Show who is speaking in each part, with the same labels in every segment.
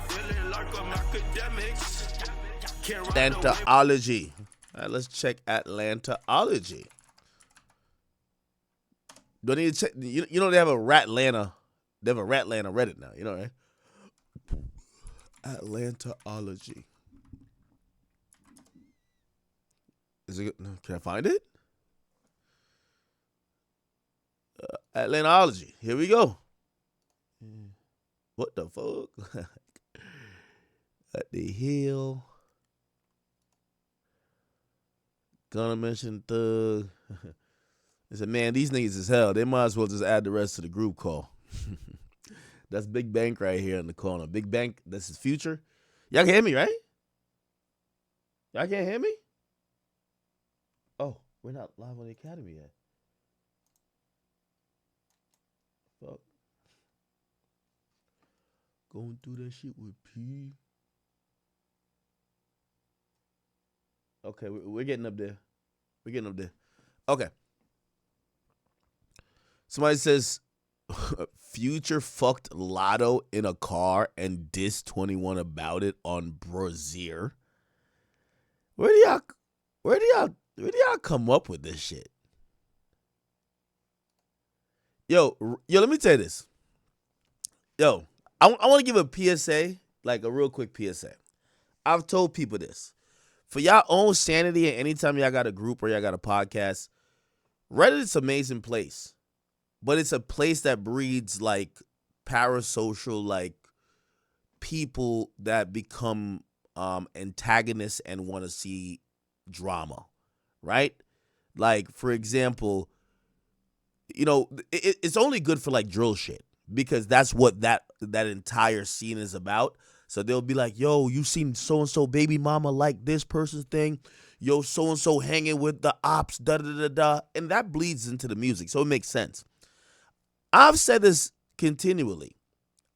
Speaker 1: feeling like I'm academics.
Speaker 2: Atlantaology. All right, let's check Atlantaology. Don't need to check. You know they have a Ratlanta. They have a Ratlanta Reddit now. You know, right? Atlantaology. Is it? Can I find it? Atlantaology. Here we go. What the fuck? What the hell? Gonna mention Thug. I said, man, these niggas is hell. They might as well just add the rest to the group call. That's Big Bank right here in the corner. Big Bank, this is Future. Y'all can hear me, right? Y'all can't hear me? Oh, we're not live on the Academy yet. Fuck. Going through that shit with P. Okay, we're getting up there. We're getting up there. Okay. Somebody says Future fucked Lotto in a car and dissed 21 about it on Brazier. Where do y'all come up with this shit? Yo, let me tell you this. Yo, I want to give a PSA, like a real quick PSA. I've told people this. For y'all own sanity, and anytime y'all got a group or y'all got a podcast, Reddit is an amazing place. But it's a place that breeds like parasocial, like people that become antagonists and want to see drama, right? Like, for example, you know, it's only good for like drill shit because that's what that entire scene is about. So they'll be like, yo, you seen so-and-so baby mama like this person's thing? Yo, so-and-so hanging with the ops, da-da-da-da. And that bleeds into the music, so it makes sense. I've said this continually.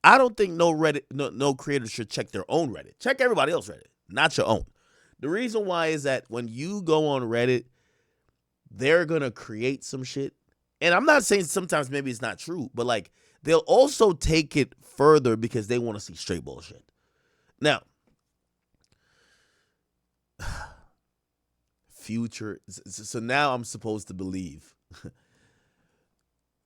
Speaker 2: I don't think no creator should check their own Reddit. Check everybody else's Reddit, not your own. The reason why is that when you go on Reddit, they're going to create some shit. And I'm not saying sometimes maybe it's not true, but like they'll also take it further because they want to see straight bullshit. Now, Future. So now I'm supposed to believe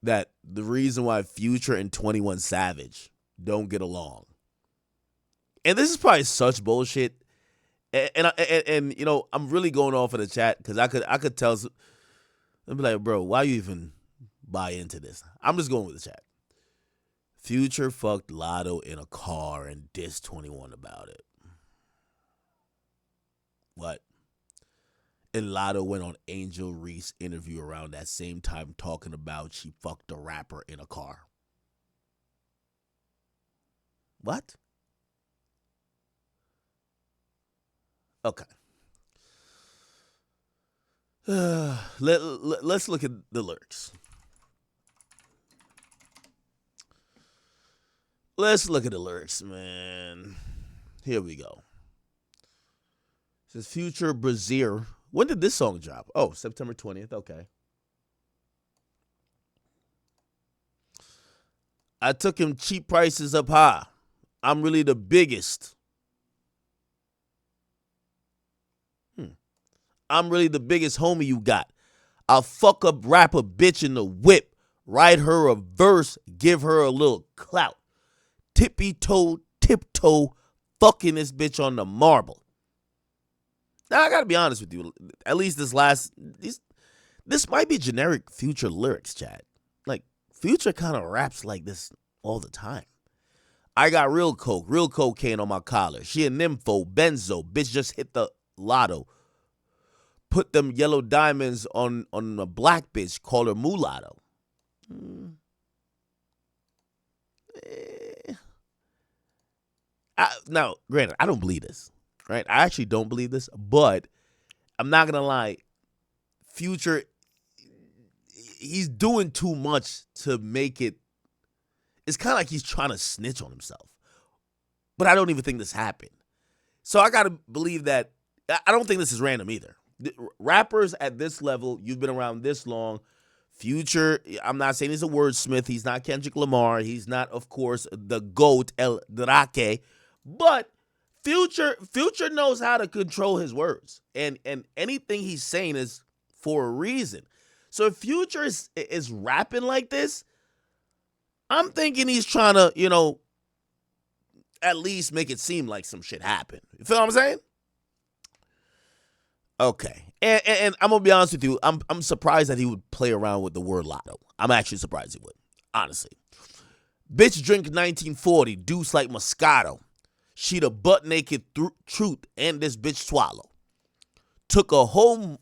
Speaker 2: that the reason why Future and 21 Savage don't get along, and this is probably such bullshit, and you know I'm really going off of the chat because I could tell. I'd be like, bro, why you even buy into this? I'm just going with the chat. Future fucked Lotto in a car and dissed 21 about it. What? And Lotto went on Angel Reese interview around that same time talking about she fucked a rapper in a car. What? Okay. Let's look at the lyrics. Let's look at the lyrics, man. Here we go. It says Future Brazier. When did this song drop? Oh, September 20th. Okay. I took him cheap prices up high. I'm really the biggest. I'm really the biggest homie you got. I'll fuck up rapper bitch in the whip. Write her a verse. Give her a little clout. Tiptoe, fucking this bitch on the marble. Now, I gotta be honest with you. At least this might be generic Future lyrics, chat. Like, Future kind of raps like this all the time. I got real coke, real cocaine on my collar. She a nympho, benzo. Bitch just hit the lotto. Put them yellow diamonds on a black bitch. Call her mulatto. Now, granted, I don't believe this. Right? I actually don't believe this, but I'm not gonna lie. Future, he's doing too much to make it. It's kind of like he's trying to snitch on himself. But I don't even think this happened. So I gotta believe that. I don't think this is random either. Rappers at this level, you've been around this long. Future, I'm not saying he's a wordsmith. He's not Kendrick Lamar. He's not, of course, the GOAT, El Drake. But Future knows how to control his words, and anything he's saying is for a reason. So if Future is rapping like this, I'm thinking he's trying to, at least make it seem like some shit happened. You feel what I'm saying? Okay. And I'm gonna be honest with you, I'm surprised that he would play around with the word lotto. I'm actually surprised he would, honestly. Bitch drink 1940, deuce like Moscato. She the butt naked truth, and this bitch swallow. Took a whole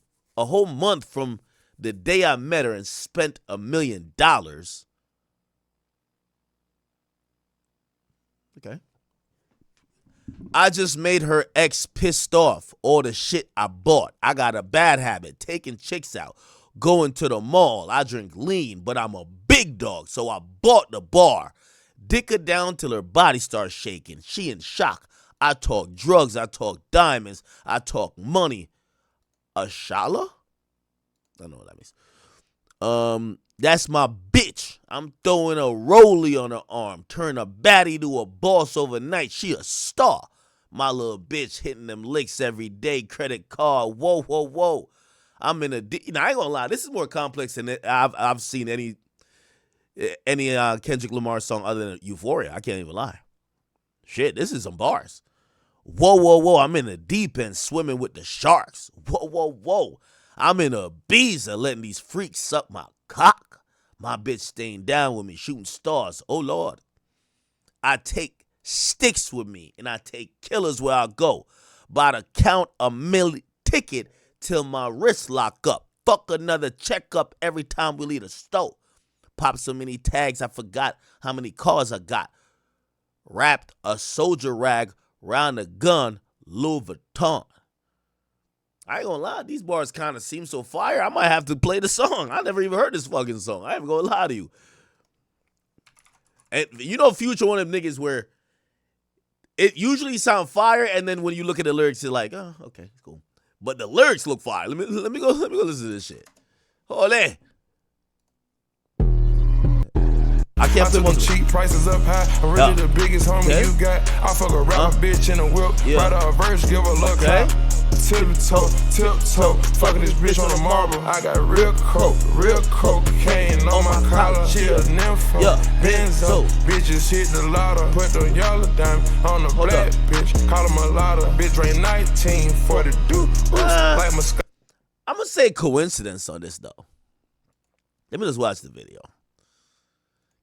Speaker 2: month from the day I met her and spent $1 million. Okay. I just made her ex pissed off. All the shit I bought. I got a bad habit, taking chicks out, going to the mall. I drink lean, but I'm a big dog, so I bought the bar. Dick her down till her body starts shaking. She in shock. I talk drugs. I talk diamonds. I talk money. A shala? I don't know what that means. That's my bitch. I'm throwing a rollie on her arm. Turn a baddie to a boss overnight. She a star. My little bitch hitting them licks every day. Credit card. Whoa, whoa, whoa. I'm in a. I ain't gonna lie. This is more complex than I've seen any Kendrick Lamar song other than Euphoria. I can't even lie. Shit, this is some bars. Whoa, whoa, whoa. I'm in the deep end swimming with the sharks. Whoa, whoa, whoa. I'm in a Ibiza letting these freaks suck my cock. My bitch staying down with me, shooting stars. Oh, Lord. I take sticks with me, and I take killers where I go. By the count a million ticket till my wrist lock up. Fuck another checkup every time we leave the store. Pop so many tags, I forgot how many cars I got. Wrapped a soldier rag round a gun, Louis Vuitton. I ain't gonna lie, these bars kind of seem so fire, I might have to play the song. I never even heard this fucking song. I ain't gonna lie to you. And Future one of them niggas where it usually sound fire, and then when you look at the lyrics, you're like, oh, okay, cool. But the lyrics look fire. Let me go listen to this shit. Ole. I can't play one
Speaker 3: cheap, prices up high. I'm really the biggest homie you got. I fuck a rapper bitch in a whip. Write a verse, give a look out. Tiptoe, fucking this bitch on the marble. I got real cocaine on my collar. She a nympho, benzo. Bitches hit the lotto. Put the yellow dime on the black bitch. Call him a lotta. Bitch drain 1942. Like my
Speaker 2: I'm gonna say coincidence on this though. Let me just watch the video.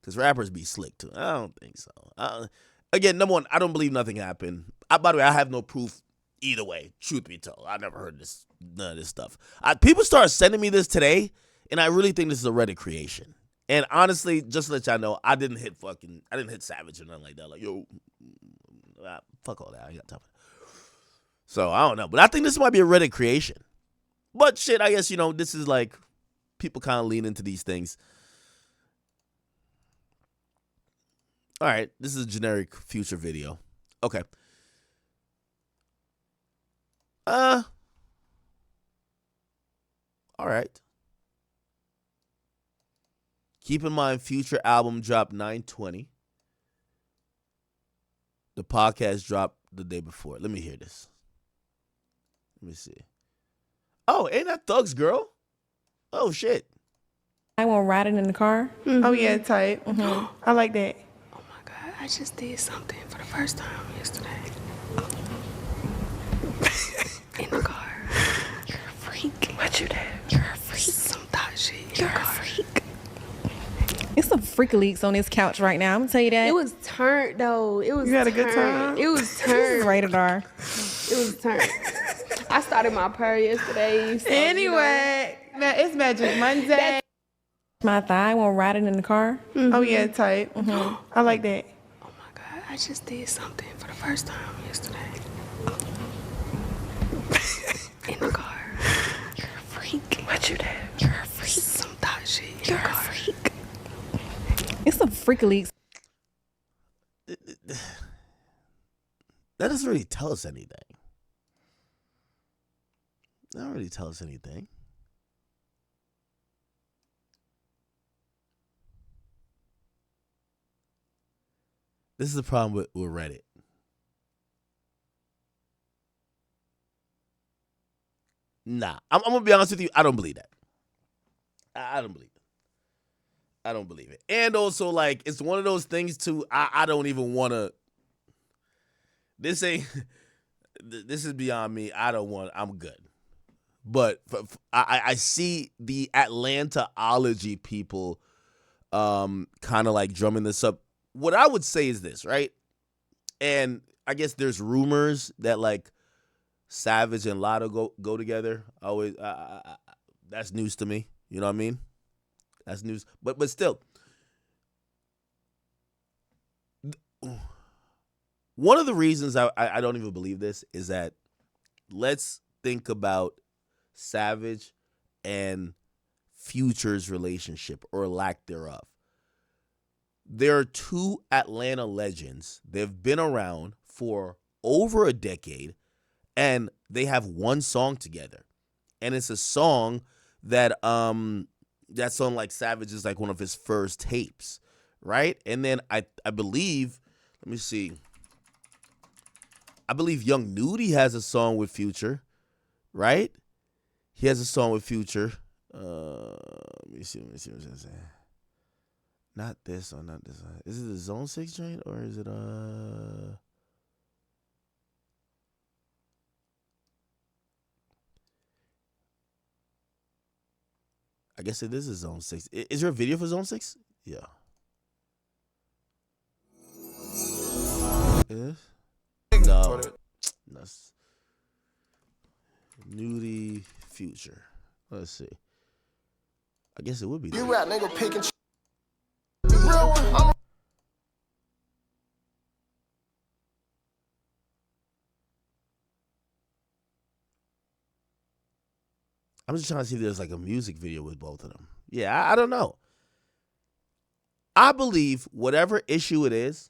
Speaker 2: Because rappers be slick, too. I don't think so. Again, number one, I don't believe nothing happened. By the way, I have no proof either way, truth be told. I never heard none of this stuff. People started sending me this today, and I really think this is a Reddit creation. And honestly, just to let y'all know, I didn't hit Savage or nothing like that. Like, yo, fuck all that. I got time for that. So, I don't know. But I think this might be a Reddit creation. But shit, I guess, this is like, people kind of lean into these things. All right, this is a generic Future video. Okay. All right. Keep in mind, Future album dropped 9/20. The podcast dropped the day before. Let me hear this. Let me see. Oh, ain't that Thug's girl? Oh, shit.
Speaker 4: I won't ride it in the car.
Speaker 5: Mm-hmm. Oh, yeah, tight.
Speaker 4: Mm-hmm.
Speaker 5: I like that.
Speaker 6: Oh, my God. I just did something for the first time yesterday. In the car.
Speaker 4: You're a freak.
Speaker 6: What you did?
Speaker 4: You're a freak.
Speaker 6: Some thought shit.
Speaker 4: You're a freak. It's some freak leaks on this couch right now. I'm gonna tell you that.
Speaker 6: It was turned though. It was.
Speaker 5: You had a good time?
Speaker 6: It was turned.
Speaker 4: Rated R.
Speaker 6: It was turned. I started my prayer yesterday. So,
Speaker 5: anyway, it's Magic Monday.
Speaker 4: My thigh won't ride it in the car.
Speaker 5: Mm-hmm. Oh yeah, tight.
Speaker 4: Mm-hmm.
Speaker 5: I like that.
Speaker 6: Oh my God! I just did something for the first time yesterday. In the car.
Speaker 4: You're a freak.
Speaker 6: What you did?
Speaker 4: You're a freak.
Speaker 6: Some thought shit.
Speaker 4: You're a freak. It's some freak leaks.
Speaker 2: That doesn't really tell us anything. That don't really tell us anything. This is the problem with Reddit. Nah, I'm gonna be honest with you. I don't believe that. I don't believe it. I don't believe it. And also, like, it's one of those things too. I don't even want to. This ain't. This is beyond me. I don't want. I'm good. But I see the Atlantaology people, kind of like drumming this up. What I would say is this, right? And I guess there's rumors that like Savage and Lotto go together. Always, that's news to me. You know what I mean? That's news. But still, one of the reasons I don't even believe this is that let's think about Savage and Future's relationship or lack thereof. There are two Atlanta legends. They've been around for over a decade, and they have one song together. And it's a song that that's on like Savage is like one of his first tapes, right? And then I believe, let me see. I believe Young Nudy has a song with Future, right? He has a song with Future. Let me see what I'm saying. Not this one, not this one. Is it the Zone 6 joint or is it I guess it is a Zone 6. Is there a video for Zone 6? Yeah. Is? No. That's Nudie Future. Let's see. I guess it would be.
Speaker 7: You rap nigga picking real one.
Speaker 2: I'm just trying to see if there's like a music video with both of them. Yeah, I don't know. I believe whatever issue it is,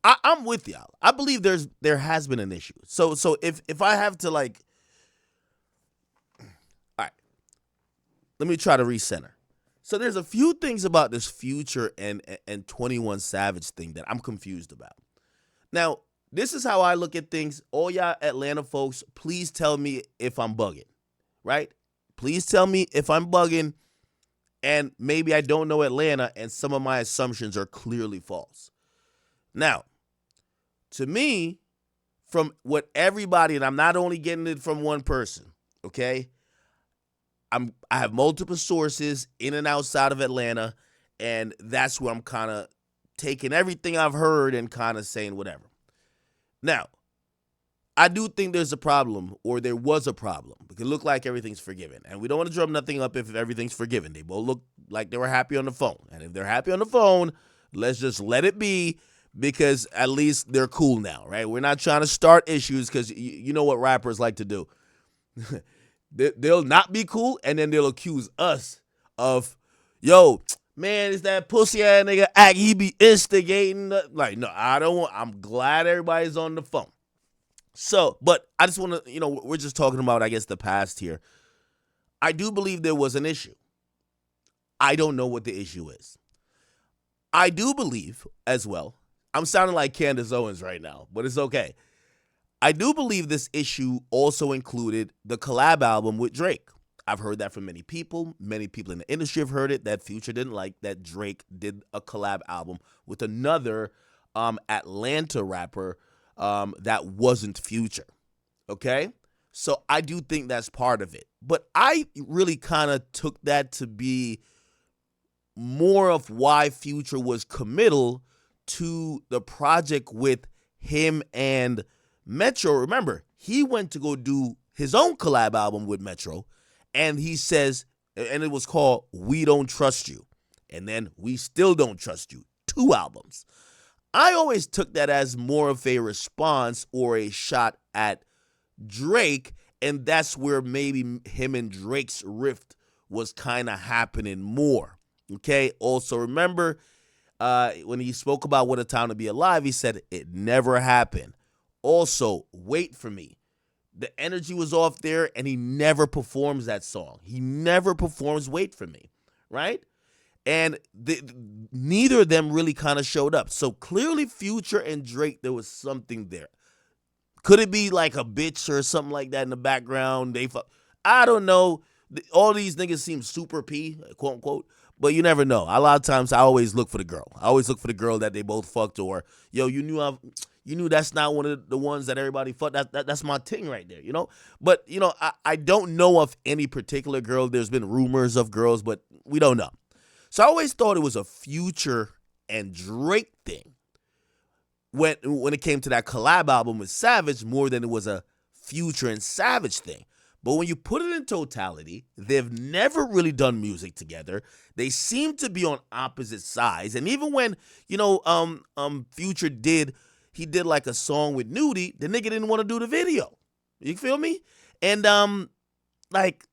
Speaker 2: I'm with y'all. I believe there has been an issue. So if I have to like, all right, let me try to recenter. So there's a few things about this Future and 21 Savage thing that I'm confused about. Now, this is how I look at things. All y'all Atlanta folks, please tell me if I'm bugging, right? Please tell me if I'm bugging and maybe I don't know Atlanta and some of my assumptions are clearly false. Now, to me, from what everybody, and I'm not only getting it from one person, okay? I have multiple sources in and outside of Atlanta, and that's where I'm kind of taking everything I've heard and kind of saying whatever. Now, I do think there's a problem, or there was a problem. It could look like everything's forgiven, and we don't want to drum nothing up if everything's forgiven. They both look like they were happy on the phone, and if they're happy on the phone, let's just let it be because at least they're cool now, right? We're not trying to start issues because you know what rappers like to do. They'll not be cool, and then they'll accuse us of, yo, man, is that pussy ass nigga act? He be instigating. Like, no, I don't want. I'm glad everybody's on the phone. So, but I just want to, we're just talking about, I guess, the past here. I do believe there was an issue. I don't know what the issue is. I do believe as well. I'm sounding like Candace Owens right now, but it's okay. I do believe this issue also included the collab album with Drake. I've heard that from many people. Many people in the industry have heard it, that Future didn't like that Drake did a collab album with another Atlanta rapper that wasn't Future. Okay? So I do think that's part of it. But I really kind of took that to be more of why Future was committal to the project with him and Metro. Remember, he went to go do his own collab album with Metro, and he says, and it was called We Don't Trust You, and then We Still Don't Trust You, 2 albums. I always took that as more of a response or a shot at Drake, and that's where maybe him and Drake's rift was kind of happening more. Okay, also remember when he spoke about What a Time to Be Alive, he said it never happened. Also, Wait for Me. The energy was off there, and he never performs that song. He never performs Wait for Me, right? And neither of them really kind of showed up. So clearly Future and Drake, there was something there. Could it be like a bitch or something like that in the background? I don't know. All these niggas seem super P, quote unquote, but you never know. A lot of times I always look for the girl. I always look for the girl that they both fucked, or yo, you knew that's not one of the ones that everybody fucked. That's my ting right there, you know? But, you know, I don't know of any particular girl. There's been rumors of girls, but we don't know. So I always thought it was a Future and Drake thing when it came to that collab album with Savage, more than it was a Future and Savage thing. But when you put it in totality, they've never really done music together. They seem to be on opposite sides. And even when, you know, Future did like a song with Nudie, the nigga didn't want to do the video. You feel me? And like,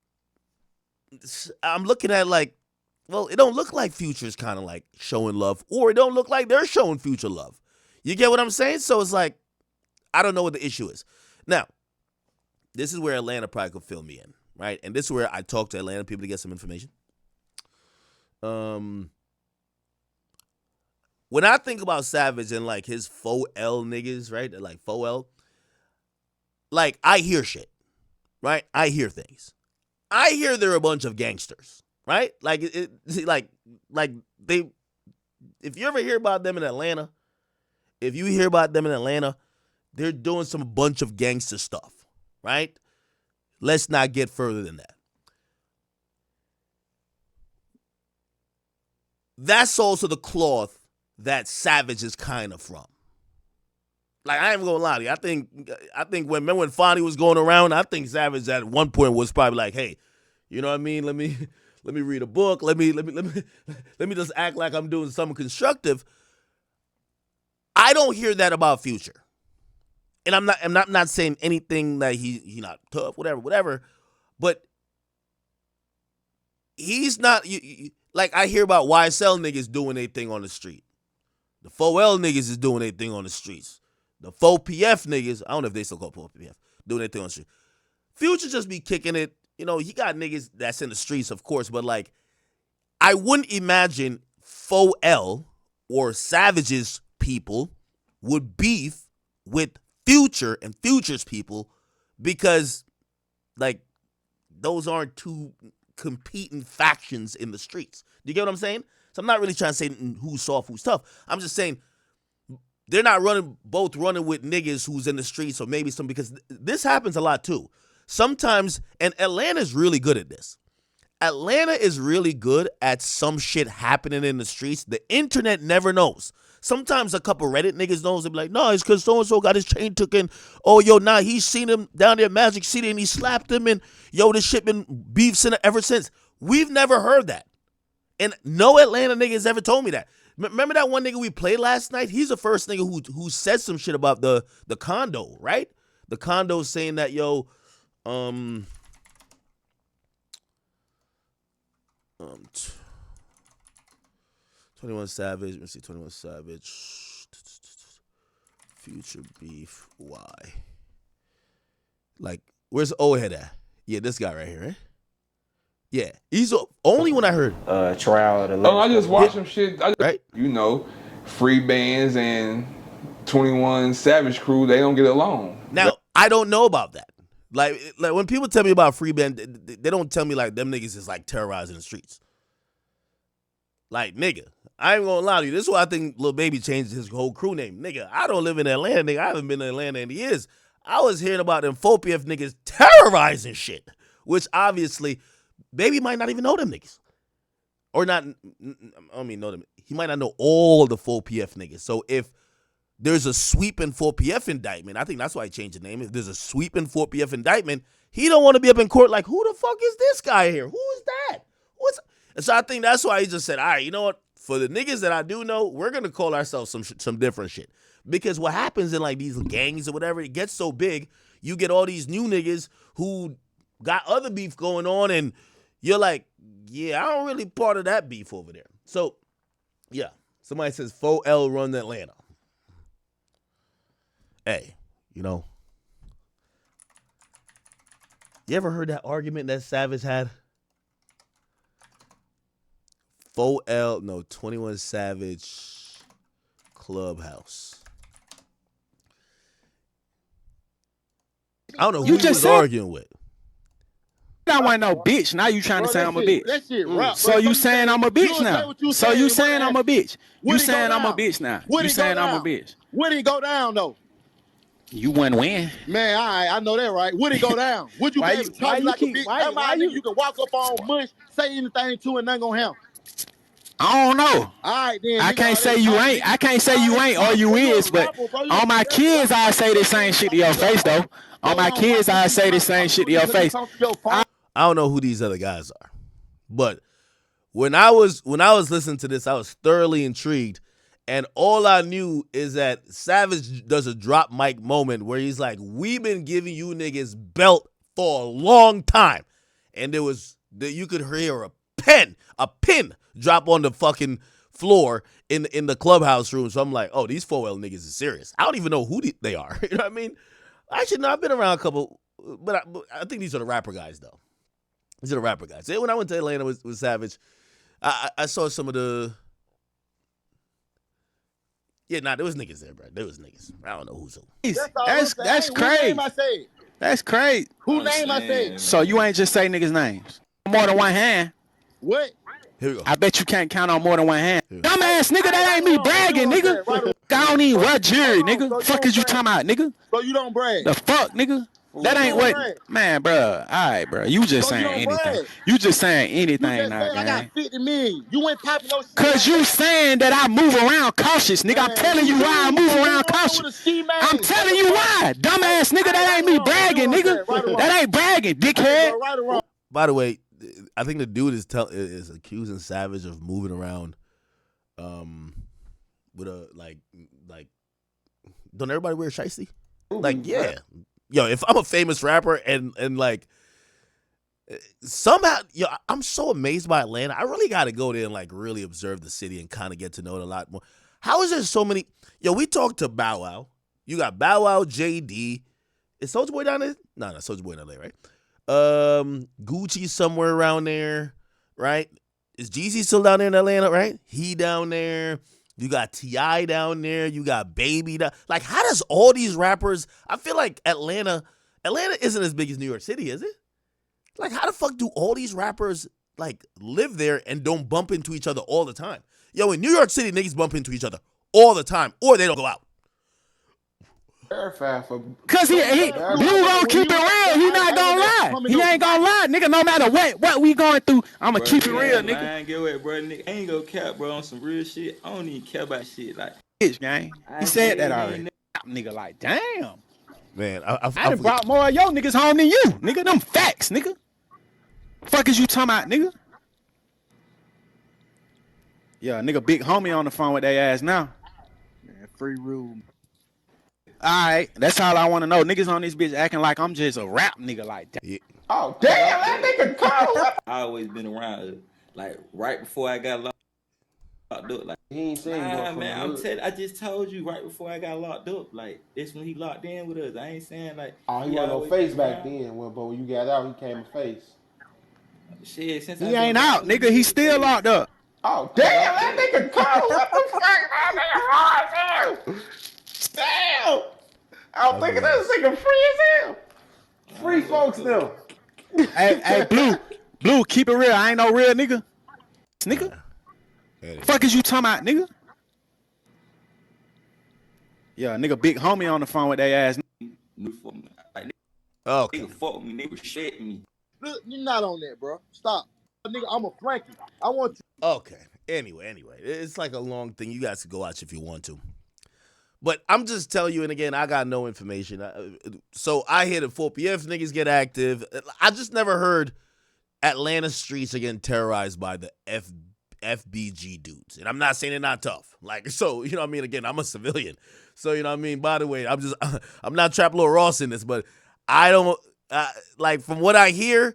Speaker 2: I'm looking at like, well, it don't look like Future's kind of like showing love, or it don't look like they're showing Future love. You get what I'm saying? So it's like, I don't know what the issue is. Now, this is where Atlanta probably could fill me in, right? And this is where I talk to Atlanta people to get some information. When I think about Savage and like his faux L niggas, right? They're like faux L. Like, I hear shit, right? I hear things. I hear they're a bunch of gangsters, right? Like, like they. If you ever hear about them in Atlanta, they're doing some bunch of gangster stuff. Right? Let's not get further than that. That's also the cloth that Savage is kind of from. Like, I ain't gonna lie to you. I think when Fonny was going around, I think Savage at one point was probably like, hey, you know what I mean? Let me read a book. Let me just act like I'm doing something constructive. I don't hear that about Future. And I'm not saying anything that he not tough, whatever. But he's not like, I hear about YSL niggas doing their thing on the street. The 4L niggas is doing their thing on the streets. The 4PF niggas, I don't know if they still call 4PF, doing their thing on the street. Future just be kicking it. You know, he got niggas that's in the streets, of course, but like, I wouldn't imagine 4L or Savage's people would beef with Future and Future's people, because like, those aren't two competing factions in the streets. Do you get what I'm saying? So I'm not really trying to say who's soft, who's tough. I'm just saying they're not both running with niggas who's in the streets, or maybe some, because this happens a lot too. Sometimes, and Atlanta's really good at this. Atlanta is really good at some shit happening in the streets. The internet never knows. Sometimes a couple Reddit niggas knows. They be like, no, it's because so-and-so got his chain took in. Oh, yo, nah, he's seen him down there at Magic City and he slapped him. And, yo, this shit been beefs in it ever since. We've never heard that. And no Atlanta niggas ever told me that. Remember that one nigga we played last night? He's the first nigga who said some shit about the condo, right? The condo saying that, yo, 21 Savage. Let me see. 21 Savage. Future beef. Why? Like, where's old head at? Yeah, this guy right here, right? Yeah, he's the only one I heard.
Speaker 8: Trial.
Speaker 3: I just watched some shit.
Speaker 2: Right?
Speaker 3: You know, Free Bands and 21 Savage Crew, they don't get along.
Speaker 2: Now, I don't know about that. Like when people tell me about Free Band, they don't tell me like them niggas is like terrorizing the streets. Like, nigga, I ain't gonna lie to you. This is why I think Lil Baby changed his whole crew name. Nigga, I don't live in Atlanta, nigga. I haven't been in Atlanta in years. I was hearing about them 4PF niggas terrorizing shit, which obviously Baby might not even know them niggas. Or not, I don't mean know them. He might not know all the 4PF niggas. So if there's a sweeping 4PF indictment, I think that's why he changed the name. If there's a sweeping 4PF indictment, he don't want to be up in court like, who the fuck is this guy here? Who is that? And so I think that's why he just said, all right, you know what? For the niggas that I do know, we're going to call ourselves some different shit. Because what happens in like these gangs or whatever, it gets so big, you get all these new niggas who got other beef going on, and you're like, yeah, I don't really part of that beef over there. So, yeah. Somebody says 4L run Atlanta. Hey, you know, you ever heard that argument that Savage had? 21 Savage Clubhouse. I don't know who
Speaker 8: You
Speaker 2: you
Speaker 8: just
Speaker 2: was
Speaker 8: said-
Speaker 2: arguing with.
Speaker 8: I wasn't no bitch. Now you trying to say I'm a bitch.
Speaker 7: That shit rap.
Speaker 8: So you saying I'm a bitch
Speaker 7: say
Speaker 8: now.
Speaker 7: what you
Speaker 8: So
Speaker 7: saying,
Speaker 8: you
Speaker 7: and
Speaker 8: saying
Speaker 7: what
Speaker 8: I'm a bitch. You
Speaker 7: Would it go
Speaker 8: saying I'm a
Speaker 7: down?
Speaker 8: bitch now.
Speaker 7: Would
Speaker 8: You
Speaker 7: it go
Speaker 8: saying I'm a
Speaker 7: down?
Speaker 8: bitch.
Speaker 7: Would it go down though?
Speaker 8: You wouldn't win.
Speaker 7: Man, all right, I know that, right? Would it go down? Would you be
Speaker 8: Why
Speaker 7: able
Speaker 8: you-
Speaker 7: to
Speaker 8: why
Speaker 7: talk
Speaker 8: you
Speaker 7: like
Speaker 8: keep-
Speaker 7: a bitch?
Speaker 8: why-
Speaker 7: Am I
Speaker 8: why
Speaker 7: a nigga
Speaker 8: you-
Speaker 7: you can walk up on, mush, say anything to, and nothing gonna happen?
Speaker 8: I don't know.
Speaker 7: All right, then.
Speaker 8: I
Speaker 7: nigga,
Speaker 8: can't
Speaker 7: all
Speaker 8: say
Speaker 7: that
Speaker 8: you
Speaker 7: talk,
Speaker 8: ain't.
Speaker 7: nigga.
Speaker 8: I can't say you
Speaker 7: All that
Speaker 8: ain't or
Speaker 7: talk,
Speaker 8: you
Speaker 7: bro, you a
Speaker 8: is, but
Speaker 7: rapper, bro. You
Speaker 8: on
Speaker 7: a
Speaker 8: my
Speaker 7: rapper.
Speaker 8: kids, I say the same shit to your face, though. On my kids, I say the same shit to your face.
Speaker 2: I don't know who these other guys are, but when I was listening to this, I was thoroughly intrigued, and all I knew is that Savage does a drop mic moment where he's like, "We've been giving you niggas belt for a long time," and you could hear a pin drop on the fucking floor in the clubhouse room. So I'm like, oh, these 4L niggas is serious. I don't even know who they are. You know what I mean? Actually, no, I've been around a couple, but I think these are the rapper guys, though. These are the rapper guys. When I went to Atlanta with Savage, I saw some of the... Yeah, there was niggas there, bro. There was niggas. I don't know who's who.
Speaker 8: That's crazy.
Speaker 7: Who name I said?
Speaker 8: That's crazy.
Speaker 7: Who name I said?
Speaker 8: So you ain't just say niggas' names. More than one hand.
Speaker 7: What?
Speaker 2: Here we go.
Speaker 8: I bet you can't count on more than one hand. Dumbass nigga, that ain't me bragging, nigga. I don't even wear jury, nigga. Fuck is you talking about, nigga?
Speaker 7: So you don't brag.
Speaker 8: The fuck, nigga? That ain't what, man, bro. All right, bro. You just saying anything. You just saying anything now,
Speaker 7: I
Speaker 8: gang.
Speaker 7: got 50 million. You ain't popping no shit.
Speaker 8: Cause you saying that I move around cautious, nigga. I'm telling you why I move around cautious. I'm telling you why, dumbass nigga. That ain't me bragging, nigga. That ain't bragging, dickhead.
Speaker 7: Right or wrong?
Speaker 2: By the way, I think the dude is accusing Savage of moving around, with a like. Don't everybody wear shiesty? Like, yeah. Yo, if I'm a famous rapper and like somehow, yo, I'm so amazed by Atlanta. I really got to go there and like really observe the city and kind of get to know it a lot more. How is there so many? Yo, we talked to Bow Wow. You got Bow Wow, JD. Is Soulja Boy down there? No, Soulja Boy in LA, right? Gucci somewhere around there, right? Is Jeezy still down there in Atlanta, right? He down there. You got T.I. down there. You got Baby down. Like, how does all these rappers? I feel like Atlanta isn't as big as New York City, is it? Like, how the fuck do all these rappers like live there and don't bump into each other all the time? Yo, in New York City, niggas bump into each other all the time, or they don't go out.
Speaker 8: Cause he Blue gonna keep it real. He not gonna lie. He ain't gonna lie, nigga. No matter what we going through, I'ma keep it real, nigga.
Speaker 9: I ain't get away, bro. Nigga, I ain't gonna cap, bro, on some real shit. I don't even care about shit like.
Speaker 8: Bitch, gang. He said that already. Nigga, like, damn.
Speaker 2: Man,
Speaker 8: I done brought more of your niggas home than you, nigga. Them facts, nigga. Fuck is you talking about, nigga? Yeah, nigga, big homie on the phone with their ass now. Man, free rule. Alright, that's all I want to know. Niggas on this bitch acting like I'm just a rap nigga like that. Yeah.
Speaker 7: Oh, damn, that nigga cold.
Speaker 9: I always been around it. Like, right before I got locked up, like,
Speaker 7: He ain't saying
Speaker 9: man, I just told you right before I got locked up. Like, that's when he locked in with us. I ain't saying, like...
Speaker 7: Oh, he wasn't no face back then, but when you got out, he came a face.
Speaker 9: Shit, since
Speaker 8: he ain't out, nigga. He still locked up.
Speaker 7: Oh, damn, that nigga cold. What the fuck? That nigga hard, damn. I'm thinking that nigga free as hell. Free folks, though.
Speaker 8: Hey, Blue, keep it real. I ain't no real nigga. Nigga? Fuck is you talking about, nigga? Yeah, nigga, big homie on the phone with their ass.
Speaker 2: Okay.
Speaker 9: Nigga fuck me, nigga shit me.
Speaker 7: Look, you're not on that, bro. Stop. Nigga, I'm a Frankie. I want you.
Speaker 2: Okay. Anyway. It's like a long thing. You guys can go watch if you want to. But I'm just telling you, and again, I got no information. So I hear the 4PF niggas get active. I just never heard Atlanta streets are getting terrorized by the FBG dudes. And I'm not saying they're not tough. Like, so, you know what I mean? Again, I'm a civilian. So, you know what I mean? By the way, I'm not Trap Lord Ross in this, but I don't, like, from what I hear,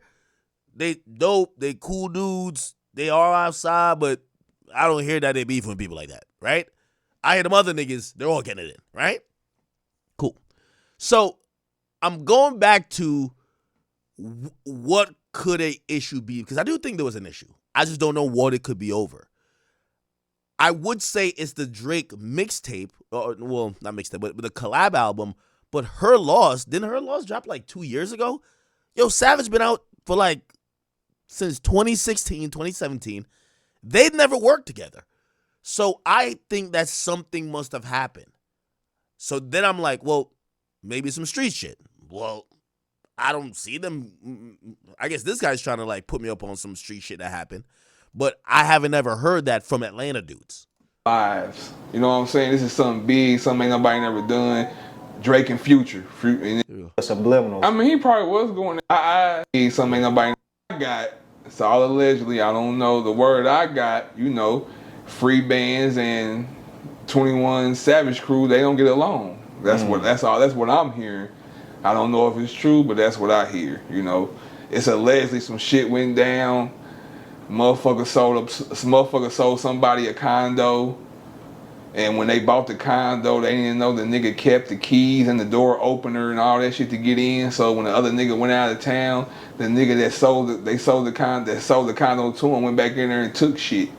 Speaker 2: they dope, they cool dudes, they are outside, but I don't hear that they beefing with people like that, right? I hear them other niggas, they're all getting it in, right? Cool. So I'm going back to what could a issue be, because I do think there was an issue. I just don't know what it could be over. I would say it's the Drake mixtape, or well, not mixtape, but the collab album, But didn't her loss drop like 2 years ago? Yo, Savage been out for like since 2016, 2017. They'd never worked together. So I think that something must have happened. So then I'm like, well, maybe some street shit. Well, I don't see them. I guess this guy's trying to like put me up on some street shit that happened. But I haven't ever heard that from Atlanta dudes.
Speaker 3: Lives. You know what I'm saying? This is something big, something ain't nobody never done. Drake and Future.
Speaker 10: Subliminal.
Speaker 3: I mean, he probably was going, something ain't nobody got. It's all allegedly. I don't know. The word I got, free bands and 21 Savage Crew, they don't get along. That's what I'm hearing. I don't know if it's true, but that's what I hear. It's allegedly some shit went down. Motherfucker sold somebody a condo, and when they bought the condo, they didn't know the nigga kept the keys and the door opener and all that shit to get in. So when the other nigga went out of town, the nigga that sold the condo to him went back in there and took shit.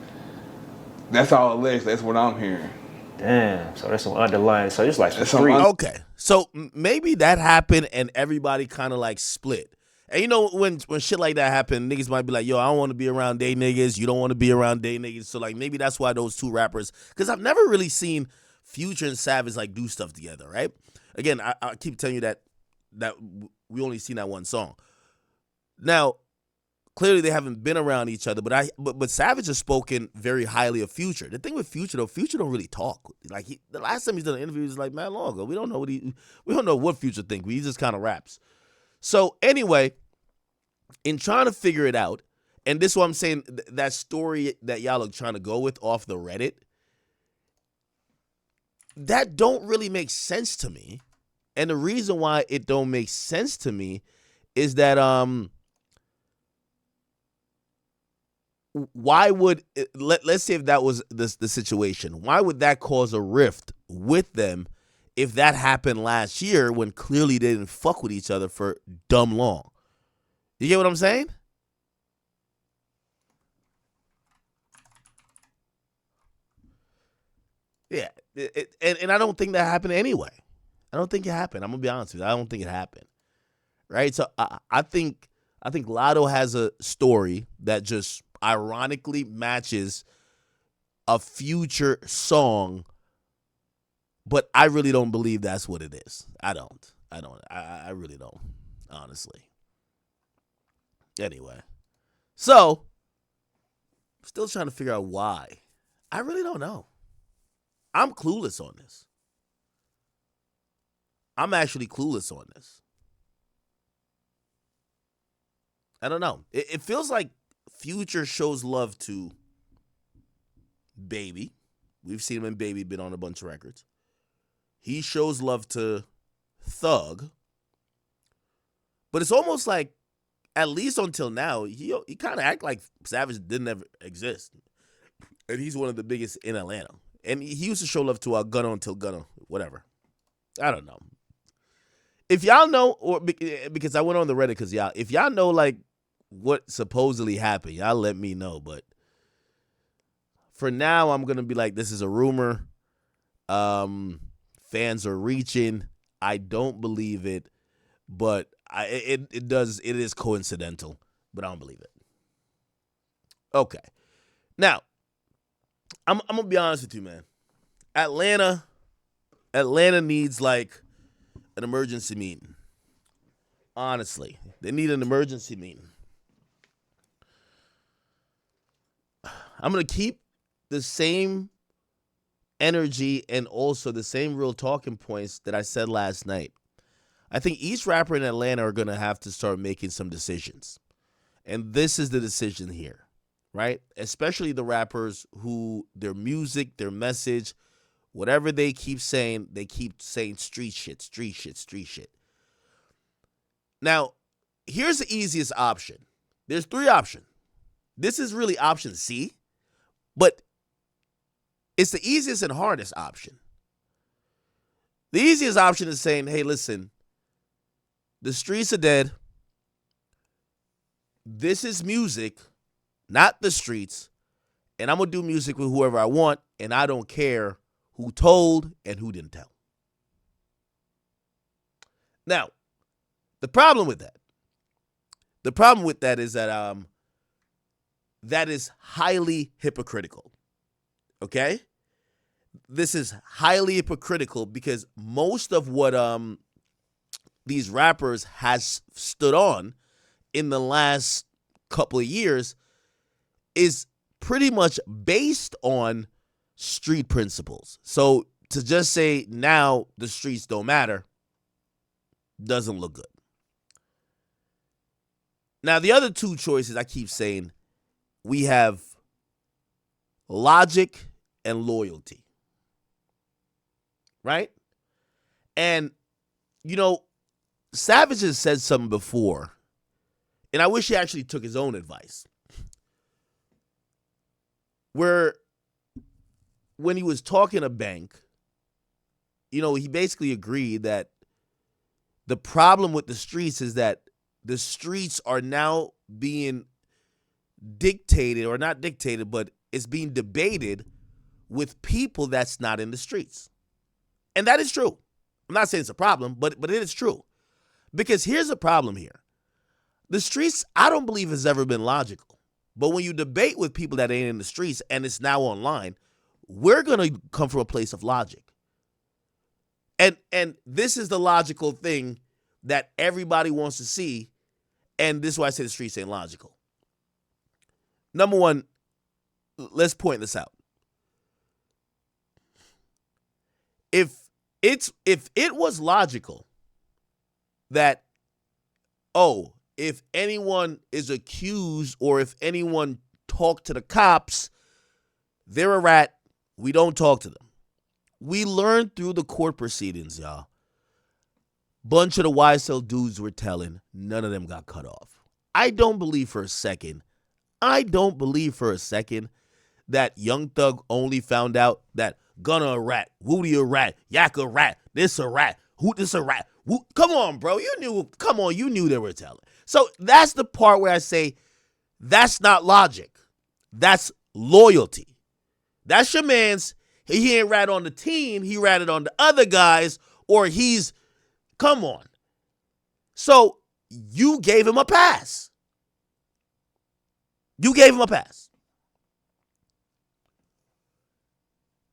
Speaker 3: That's all alleged. That's what I'm hearing.
Speaker 10: Damn. So there's some underlying. So it's like some street.
Speaker 2: Okay. So maybe that happened and everybody kind of like split. And when shit like that happen, niggas might be like, yo, I don't want to be around day niggas. You don't want to be around day niggas. So like maybe that's why those two rappers, because I've never really seen Future and Savage like do stuff together, right? Again, I keep telling you that we only seen that one song. Now, clearly they haven't been around each other, but Savage has spoken very highly of Future. The thing with Future though, Future don't really talk. Like the last time he's done an interview was like mad long ago. We don't know what Future think. He just kind of raps. So anyway, in trying to figure it out, and this is what I'm saying, that story that y'all are trying to go with off the Reddit, that don't really make sense to me. And the reason why it don't make sense to me is that why would let's say if that was the situation, why would that cause a rift with them if that happened last year when clearly they didn't fuck with each other for dumb long? You get what I'm saying? Yeah, and I don't think that happened anyway. I don't think it happened. I'm gonna be honest with you. I don't think it happened. Right? So I think Lotto has a story that just ironically matches a Future song, but I really don't believe that's what it is. I really don't, honestly. Anyway, so still trying to figure out why. I really don't know. I'm clueless on this. I'm actually clueless on this. I don't know. It feels like Future shows love to Baby. We've seen him in Baby, been on a bunch of records. He shows love to Thug. But it's almost like, at least until now, he kind of act like Savage didn't ever exist. And he's one of the biggest in Atlanta. And he used to show love to Gunna until Gunna, whatever. I don't know. If y'all know, or because I went on the Reddit because if y'all know like what supposedly happened, y'all let me know. But for now, I'm going to be like, this is a rumor. Fans are reaching. I don't believe it, but it is coincidental, but I don't believe it. Okay. Now, I'm going to be honest with you, man. Atlanta needs like an emergency meeting. Honestly, they need an emergency meeting. I'm going to keep the same energy and also the same real talking points that I said last night. I think each rapper in Atlanta are going to have to start making some decisions. And this is the decision here, right? Especially the rappers who their music, their message, whatever they keep saying street shit, street shit, street shit. Now, here's the easiest option. There's 3 options. This is really option C, but it's the easiest and hardest option. The easiest option is saying, hey, listen, the streets are dead. This is music, not the streets. And I'm going to do music with whoever I want, and I don't care who told and who didn't tell. Now, the problem with that is that that is highly hypocritical. Okay? This is highly hypocritical because most of what these rappers has stood on in the last couple of years is pretty much based on street principles. So to just say now the streets don't matter doesn't look good. Now, the other two choices I keep saying, we have logic and loyalty. Right? And, you know, Savage has said something before, and I wish he actually took his own advice. Where when he was talking to Bank, you know, he basically agreed that the problem with the streets is that the streets are now being dictated, or not dictated, but it's being debated with people that's not in the streets. And that is true. I'm not saying it's a problem, but it is true. Because here's the problem here. The streets, I don't believe, has ever been logical. But when you debate with people that ain't in the streets and it's now online, we're going to come from a place of logic. And this is the logical thing that everybody wants to see. And this is why I say the streets ain't logical. Number one, let's point this out. If it was logical that, oh, if anyone is accused or if anyone talked to the cops, they're a rat, we don't talk to them. We learned through the court proceedings, y'all. Bunch of the YSL dudes were telling, none of them got cut off. I don't believe for a second that Young Thug only found out that Gunna a rat, Woody a rat, Yak a rat, this a rat, who this a rat. Come on, bro. You knew they were telling. So that's the part where I say that's not logic. That's loyalty. That's your man's. He ain't rat on the team. He ratted on the other guys, or come on. So you gave him a pass.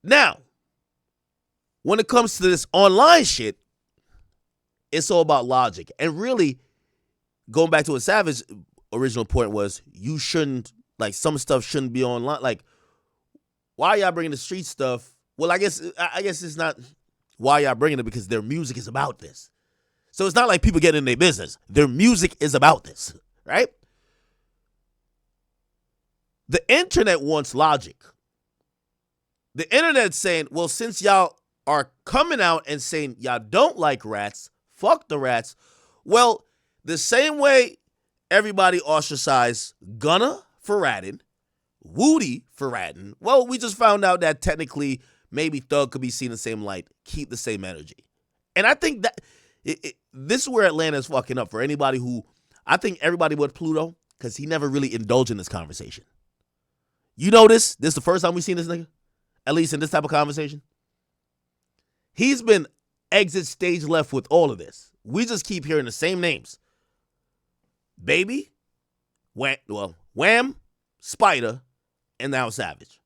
Speaker 2: Now, when it comes to this online shit, it's all about logic. And really, going back to what Savage's original point was, you shouldn't, like, some stuff shouldn't be online. Like, why y'all bringing the street stuff? Well, I guess it's not why y'all bringing it, because their music is about this. So it's not like people get in their business. Their music is about this, right? The internet wants logic. The internet's saying, well, since y'all are coming out and saying y'all don't like rats, fuck the rats, well, the same way everybody ostracized Gunna for ratting, Woody for ratting, well, we just found out that technically maybe Thug could be seen in the same light, keep the same energy. And I think that this is where Atlanta's fucking up for anybody who, I think everybody with Pluto, because he never really indulged in this conversation. You know this? This is the first time we've seen this nigga? At least in this type of conversation. He's been exit stage left with all of this. We just keep hearing the same names. Baby, Wham, Spider, and now Savage.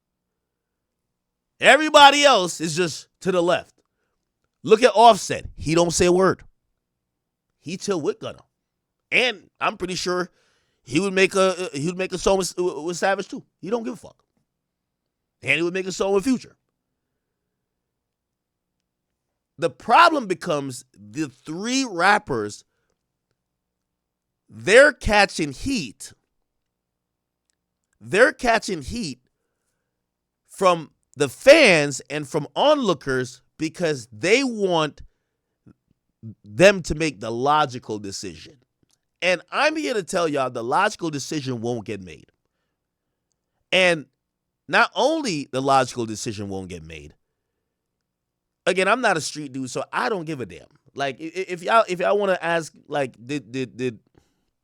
Speaker 2: Everybody else is just to the left. Look at Offset. He don't say a word. He chill with Gunna. And I'm pretty sure he would make a song with Savage too. He don't give a fuck. And he would make a song with Future. The problem becomes the three rappers, they're catching heat. They're catching heat from the fans and from onlookers because they want them to make the logical decision. And I'm here to tell y'all the logical decision won't get made. And not only the logical decision won't get made. Again, I'm not a street dude, so I don't give a damn. Like, if y'all want to ask, like, did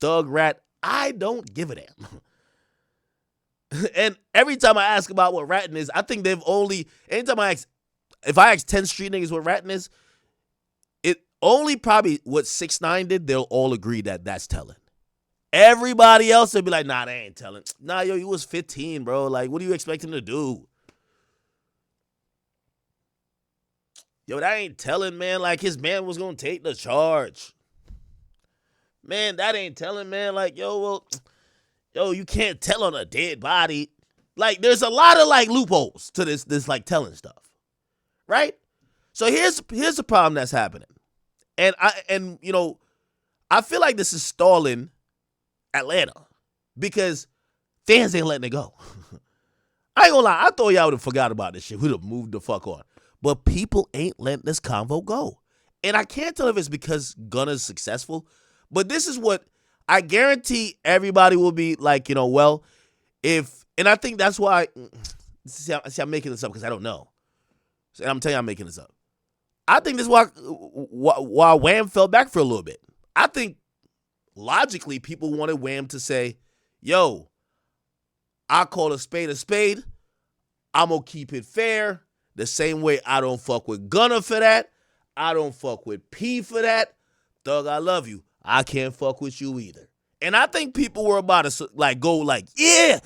Speaker 2: Thug rat? I don't give a damn. And every time I ask about what ratting is, I think anytime if I ask 10 street niggas what ratting is, only probably what 6ix9ine did, they'll all agree that that's telling. Everybody else will be like, nah, they ain't telling. Nah, yo, you was 15, bro. Like, what do you expect him to do? Yo, that ain't telling, man. Like, his man was going to take the charge. Man, that ain't telling, man. Like, yo, you can't tell on a dead body. Like, there's a lot of, like, loopholes to this like, telling stuff. Right? So here's the problem that's happening. And I feel like this is stalling Atlanta because fans ain't letting it go. I ain't gonna lie, I thought y'all would have forgot about this shit. We'd have moved the fuck on. But people ain't letting this convo go. And I can't tell if it's because Gunna's successful, but this is what I guarantee everybody will be like, well, and I think that's why, see, I'm making this up because I don't know. And I'm telling you I'm making this up. I think this is why Wham fell back for a little bit. I think logically people wanted Wham to say, yo, I call a spade a spade. I'm going to keep it fair. The same way I don't fuck with Gunna for that. I don't fuck with P for that. Thug, I love you. I can't fuck with you either. And I think people were about to like go like, yeah,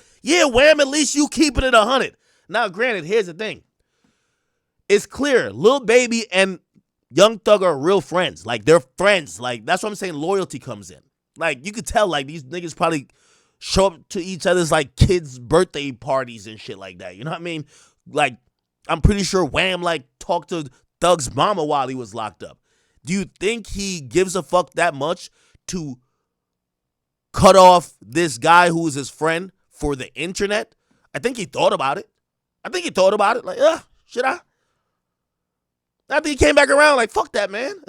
Speaker 2: Wham, at least you keeping it 100. Now, granted, here's the thing. It's clear Lil Baby and Young Thug are real friends. Like, they're friends. Like, that's what I'm saying loyalty comes in. Like, you could tell, like, these niggas probably show up to each other's, like, kids' birthday parties and shit like that. You know what I mean? Like, I'm pretty sure Wham, like, talked to Thug's mama while he was locked up. Do you think he gives a fuck that much to cut off this guy who is his friend for the internet? I think he thought about it. Like, should I? I think he came back around like, fuck that, man.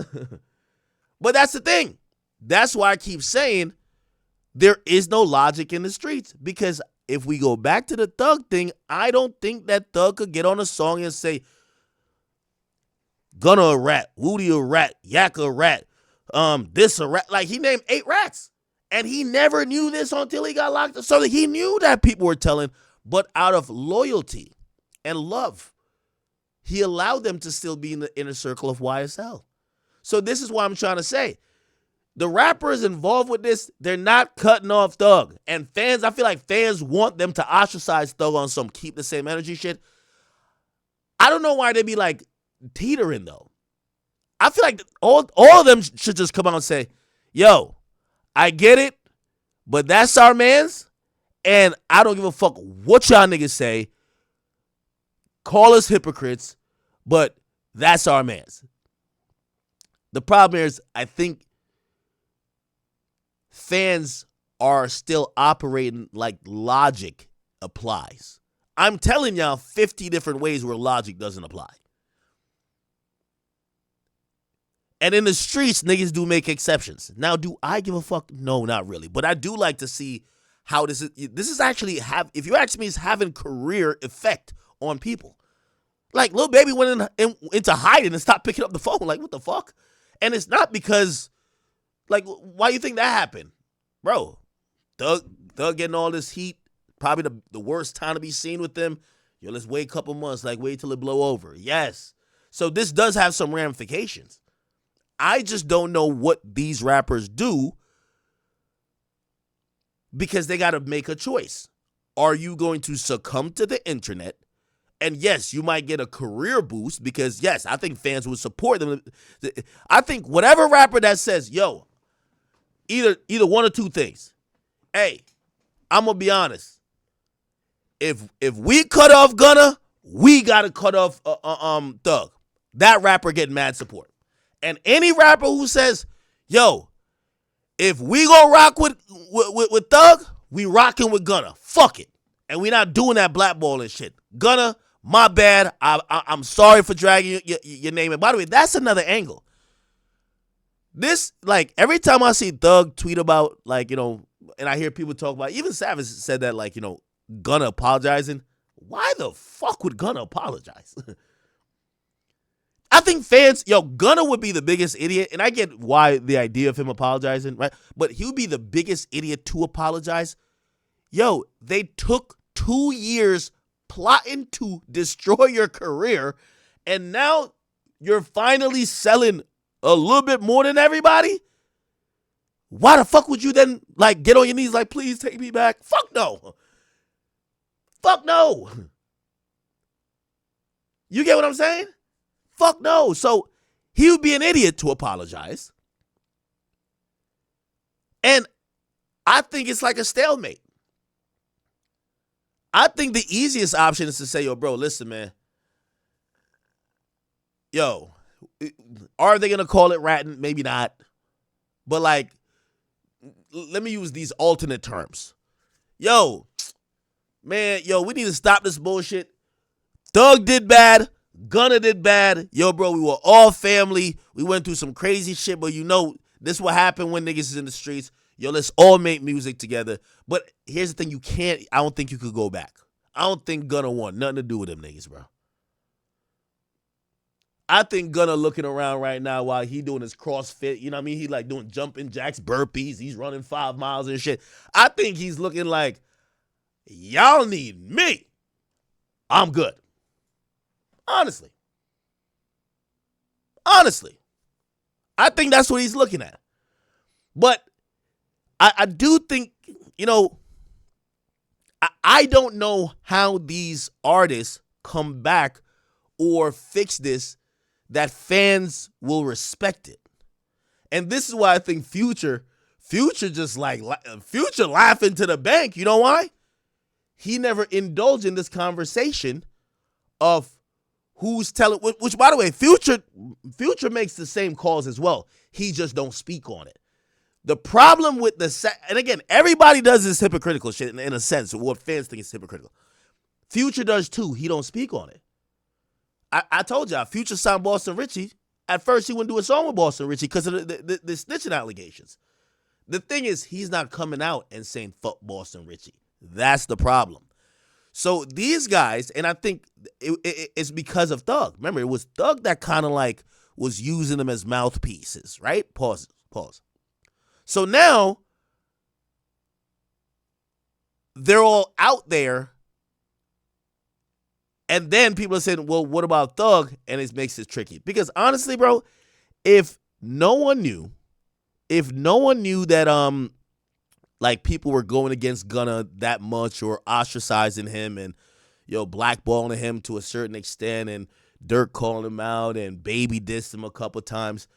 Speaker 2: But that's the thing. That's why I keep saying there is no logic in the streets. Because if we go back to the Thug thing, I don't think that Thug could get on a song and say, Gunna a rat, Woody a rat, Yak a rat, this a rat. Like, he named 8 rats. And he never knew this until he got locked up. So he knew that people were telling, but out of loyalty and love, he allowed them to still be in the inner circle of YSL. So this is what I'm trying to say. The rappers involved with this, they're not cutting off Thug. And fans, I feel like fans want them to ostracize Thug on some keep the same energy shit. I don't know why they be like teetering though. I feel like all of them should just come out and say, yo, I get it, but that's our mans, and I don't give a fuck what y'all niggas say. Call us hypocrites, but that's our mans. The problem is, I think fans are still operating like logic applies. I'm telling y'all 50 different ways where logic doesn't apply. And in the streets, niggas do make exceptions. Now, do I give a fuck? No, not really. But I do like to see how this is actually if you ask me, it's having career effect on people. Like, Lil Baby went into hiding and stopped picking up the phone. Like, what the fuck? And it's not because, like, why you think that happened? Bro, Thug getting all this heat, probably the worst time to be seen with them. Yo, let's wait a couple months, like, wait till it blow over. Yes. So this does have some ramifications. I just don't know what these rappers do because they got to make a choice. Are you going to succumb to the internet? And yes, you might get a career boost because, yes, I think fans would support them. I think whatever rapper that says, yo, either one or two things. Hey, I'm going to be honest. If we cut off Gunna, we got to cut off Thug. That rapper getting mad support. And any rapper who says, yo, if we gonna rock with Thug, we rocking with Gunna. Fuck it. And we not doing that blackballing shit. Gunna, my bad. I'm sorry for dragging your name. And by the way, that's another angle. This, like, every time I see Thug tweet about, like, and I hear people talk about, even Savage said that, like, Gunna apologizing. Why the fuck would Gunna apologize? I think fans, Gunna would be the biggest idiot, and I get why the idea of him apologizing, right? But he would be the biggest idiot to apologize. They took 2 years plotting to destroy your career, and now you're finally selling a little bit more than everybody, why the fuck would you then like get on your knees like, please take me back? Fuck no. Fuck no. You get what I'm saying? Fuck no. So he would be an idiot to apologize. And I think it's like a stalemate. I think the easiest option is to say, yo, bro, listen, man. Yo, are they going to call it ratting? Maybe not. But like, let me use these alternate terms. Yo, man, we need to stop this bullshit. Thug did bad. Gunna did bad. Yo, bro, we were all family. We went through some crazy shit, but you know, this what happened when niggas is in the streets. Yo, let's all make music together. But here's the thing, I don't think you could go back. I don't think Gunna want nothing to do with them niggas, bro. I think Gunna looking around right now while he doing his CrossFit, you know what I mean? He like doing jumping jacks, burpees. He's running 5 miles and shit. I think he's looking like, y'all need me. I'm good. Honestly. I think that's what he's looking at. But I do think, you know, I don't know how these artists come back or fix this that fans will respect it. And this is why I think Future just like, Future laughing to the bank. You know why? He never indulged in this conversation of who's telling, which by the way, Future makes the same calls as well. He just don't speak on it. The problem with and again, everybody does this hypocritical shit in a sense, what fans think is hypocritical. Future does too. He don't speak on it. I told y'all, Future signed Boston Richie. At first, he wouldn't do a song with Boston Richie because of the snitching allegations. The thing is, he's not coming out and saying, fuck Boston Richie. That's the problem. So these guys, and I think it's because of Thug. Remember, it was Thug that kind of like was using them as mouthpieces, right? Pause. So now, they're all out there, and then people are saying, well, what about Thug? And it makes it tricky. Because honestly, bro, if no one knew that like people were going against Gunna that much or ostracizing him and blackballing him to a certain extent and Dirk calling him out and Baby dissed him a couple times,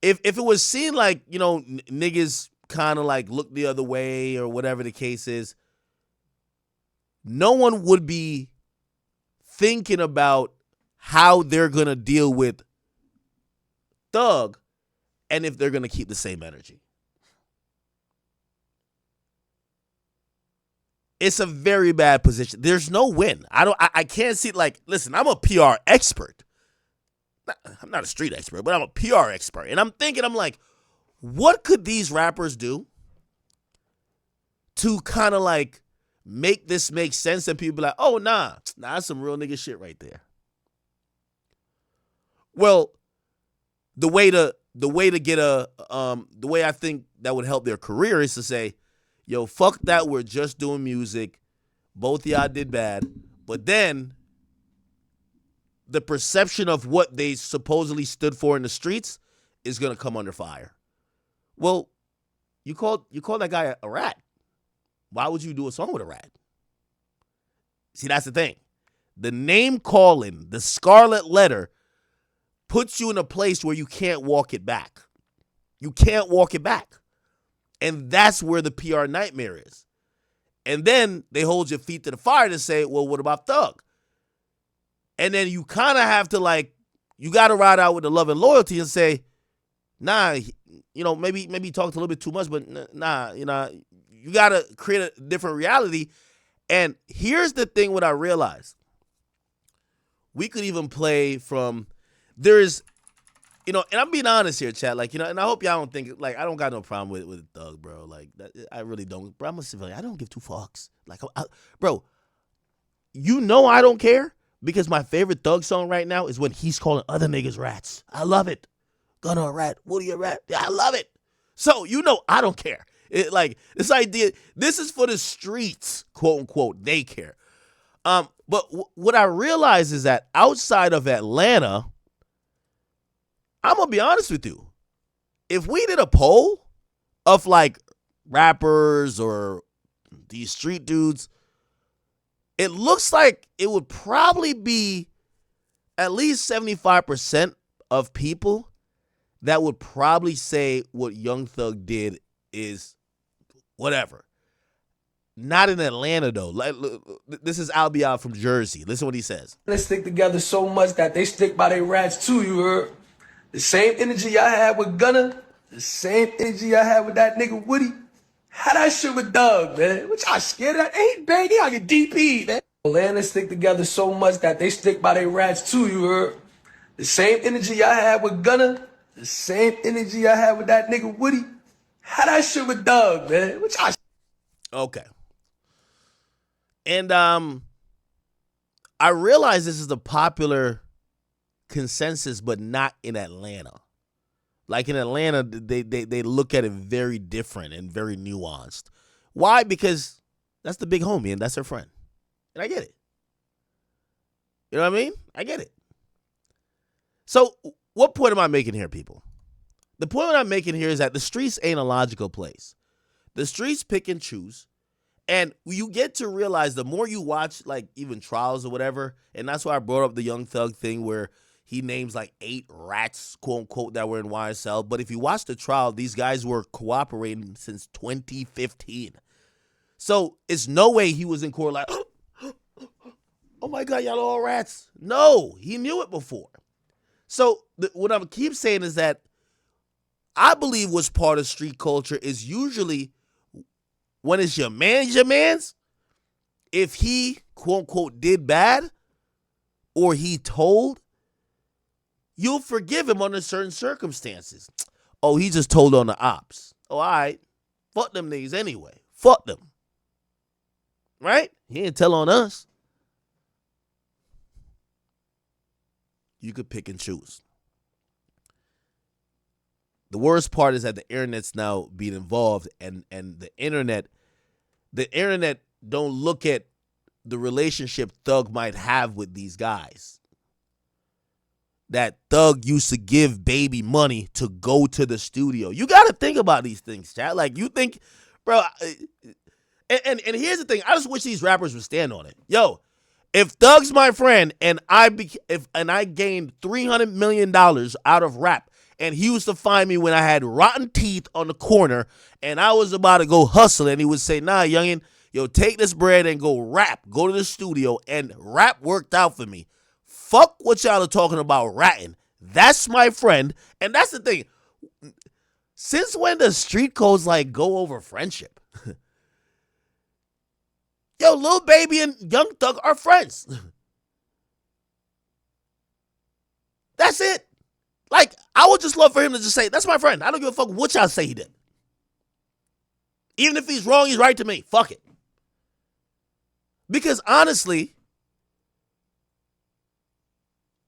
Speaker 2: if it was seen like, niggas kind of like look the other way or whatever the case is, no one would be thinking about how they're going to deal with Thug and if they're going to keep the same energy. It's a very bad position. There's no win. I can't see, like, listen, I'm a PR expert. I'm not a street expert, but I'm a PR expert. And I'm like, what could these rappers do to kind of like make this make sense and people be like, oh, nah, that's some real nigga shit right there. Well, the way I think that would help their career is to say, yo, fuck that, we're just doing music. Both of y'all did bad. But then the perception of what they supposedly stood for in the streets is going to come under fire. Well, you call that guy a rat. Why would you do a song with a rat? See, that's the thing. The name calling, the scarlet letter, puts you in a place where you can't walk it back. You can't walk it back. And that's where the PR nightmare is. And then they hold your feet to the fire to say, well, what about Thug? And then you kind of have to you got to ride out with the love and loyalty and say, nah, maybe he talked a little bit too much, but nah, you got to create a different reality. And here's the thing, what I realized. We could even play from, and I'm being honest here, chat, and I hope y'all don't think, I don't got no problem with Thug, bro. I really don't. Bro, I'm a civilian. I don't give two fucks. Bro, I don't care because my favorite Thug song right now is when he's calling other niggas rats. I love it. Gunna a rat. Woody a rat. Yeah, I love it. So, I don't care. This idea, this is for the streets, quote unquote, they care. But what I realize is that outside of Atlanta, I'm going to be honest with you. if we did a poll of like rappers or these street dudes, it looks like it would probably be at least 75% of people that would probably say what Young Thug did is whatever. Not in Atlanta, though. Like, this is Albion from Jersey. Listen what he says.
Speaker 11: They stick together so much that they stick by their rats too, you heard? The same energy I had with Gunna, the same energy I had with that nigga Woody. How that shit with Doug, man? What y'all scared of? Ain't bang, y'all get DP, man. Atlanta stick together so much that they stick by their rats too, you heard? The same energy I had with Gunna, the same energy I had with that nigga Woody. How that shit with Doug, man? What y'all?
Speaker 2: Okay. And I realize this is the popular consensus, but not in Atlanta. Like in Atlanta, they look at it very different and very nuanced. Why? Because that's the big homie and that's her friend. And I get it. You know what I mean? I get it. So what point am I making here, people? The point I'm making here is that the streets ain't a logical place. The streets pick and choose. And you get to realize the more you watch, like, even trials or whatever, and that's why I brought up the Young Thug thing where he names, like, 8 rats, quote-unquote, that were in YSL. But if you watch the trial, these guys were cooperating since 2015. So it's no way he was in court like, oh, my God, y'all all rats. No, he knew it before. So what I keep saying is that I believe what's part of street culture is usually when it's your man's, if he, quote unquote, did bad or he told, you'll forgive him under certain circumstances. Oh, he just told on the ops. Oh, all right. Fuck them niggas anyway. Fuck them. Right? He didn't tell on us. You could pick and choose. The worst part is that the internet's now being involved, and the internet don't look at the relationship Thug might have with these guys. That Thug used to give Baby money to go to the studio. You got to think about these things, chat. Like, you think, bro, and here's the thing. I just wish these rappers would stand on it. Yo, if Thug's my friend and I gained $300 million out of rap, and he used to find me when I had rotten teeth on the corner and I was about to go hustle, and he would say, nah, youngin', yo, take this bread and go rap. Go to the studio, and rap worked out for me. Fuck what y'all are talking about ratting. That's my friend. And that's the thing. Since when does street codes like go over friendship? Yo, Lil Baby and Young Thug are friends. That's it. Like, I would just love for him to just say, that's my friend. I don't give a fuck what y'all say he did. Even if he's wrong, he's right to me. Fuck it. Because honestly,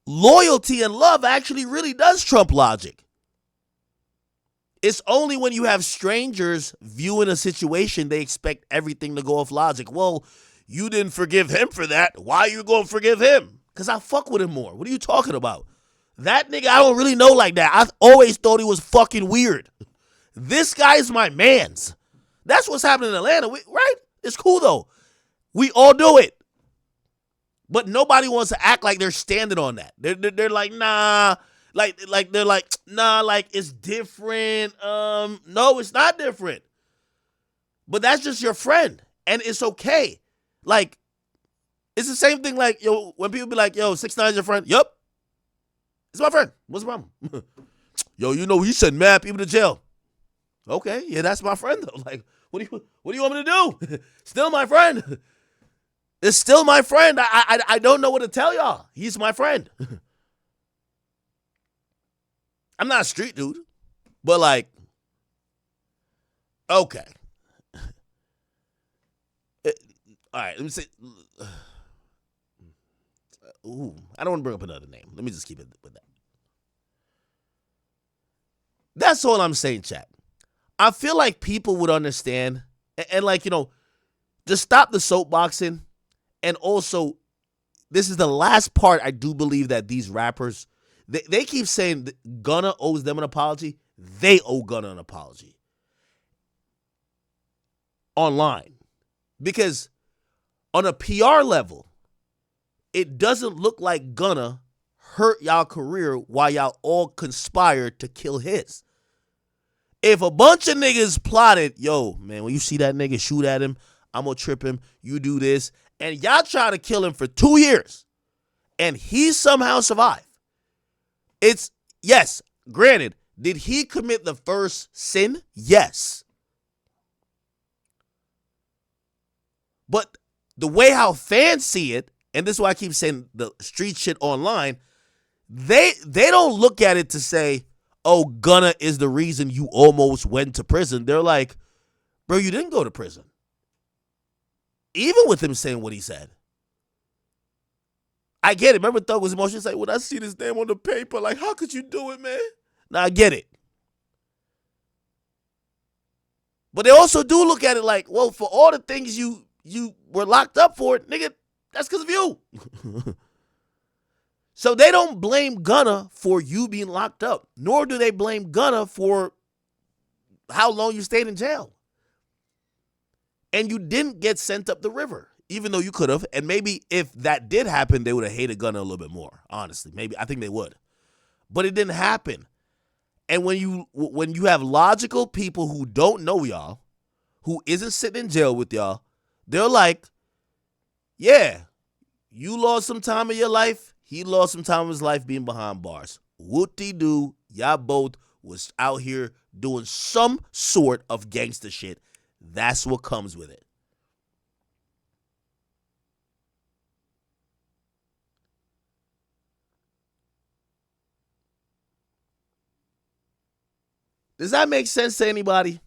Speaker 2: loyalty and love actually really does trump logic. It's only when you have strangers viewing a situation, they expect everything to go off logic. Well, you didn't forgive him for that. Why are you going to forgive him? Because I fuck with him more. What are you talking about? That nigga, I don't really know like that. I always thought he was fucking weird. This guy's my mans. That's what's happening in Atlanta, right? It's cool, though. We all do it. But nobody wants to act like they're standing on that. They're like, nah. They're like, nah, like, it's different. No, it's not different. But that's just your friend. And it's okay. Like, it's the same thing like, yo, when people be like, yo, 6ix9ine your friend? Yup. It's my friend. What's the problem? Yo, you know, you send mad people to jail. Okay, yeah, that's my friend though. Like, what do you want me to do? Still my friend. It's still my friend. I don't know what to tell y'all. He's my friend. I'm not a street dude, but like, okay. All right, let me say. Ooh, I don't want to bring up another name. Let me just keep it with that. That's all I'm saying, chat. I feel like people would understand and like, you know, just stop the soapboxing. And also, this is the last part I do believe that these rappers, they keep saying that Gunna owes them an apology. they owe Gunna an apology online. Because on a PR level, it doesn't look like Gunna hurt y'all career while y'all all conspired to kill his. If a bunch of niggas plotted, yo, man, when you see that nigga, shoot at him, I'm gonna trip him, you do this, and y'all try to kill him for 2 years, and he somehow survived. It's, yes, granted, did he commit the first sin? Yes. But the way how fans see it, and this is why I keep saying the street shit online, they don't look at it to say, oh, Gunna is the reason you almost went to prison. They're like, bro, you didn't go to prison. Even with him saying what he said. I get it. Remember Thug was emotional? Like, when I see this name on the paper, like, how could you do it, man? Now, I get it. But they also do look at it like, well, for all the things you were locked up for, nigga, that's because of you. So they don't blame Gunna for you being locked up, nor do they blame Gunna for how long you stayed in jail. And you didn't get sent up the river, even though you could have. And maybe if that did happen, they would have hated Gunna a little bit more, honestly. Maybe, I think they would. But it didn't happen. And when you have logical people who don't know y'all, who isn't sitting in jail with y'all, they're like, yeah, you lost some time of your life. He lost some time of his life being behind bars. Whoop-de-doo, y'all both was out here doing some sort of gangster shit. That's what comes with it. Does that make sense to anybody?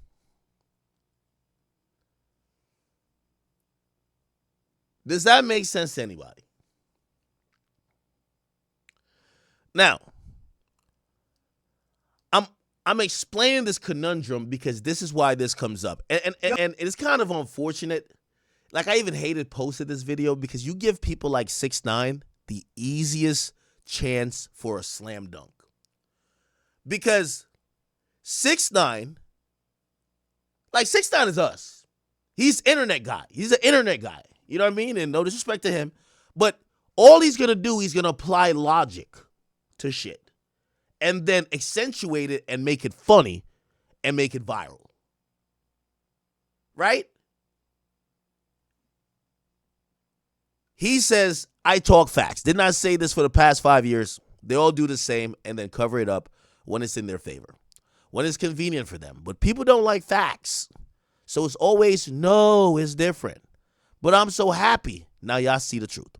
Speaker 2: Does that make sense to anybody? Now, I'm explaining this conundrum because this is why this comes up. And it's kind of unfortunate. Like, I even posted this video because you give people like 6ix9ine the easiest chance for a slam dunk. Because 6ix9ine, like 6ix9ine is us. He's internet guy. He's an internet guy. You know what I mean? And no disrespect to him. But all he's going to do, he's going to apply logic to shit. And then accentuate it and make it funny and make it viral. Right? He says, I talk facts. Didn't I say this for the past 5 years? They all do the same and then cover it up when it's in their favor. When it's convenient for them. But people don't like facts. So it's always, no, it's different. But I'm so happy. Now y'all see the truth.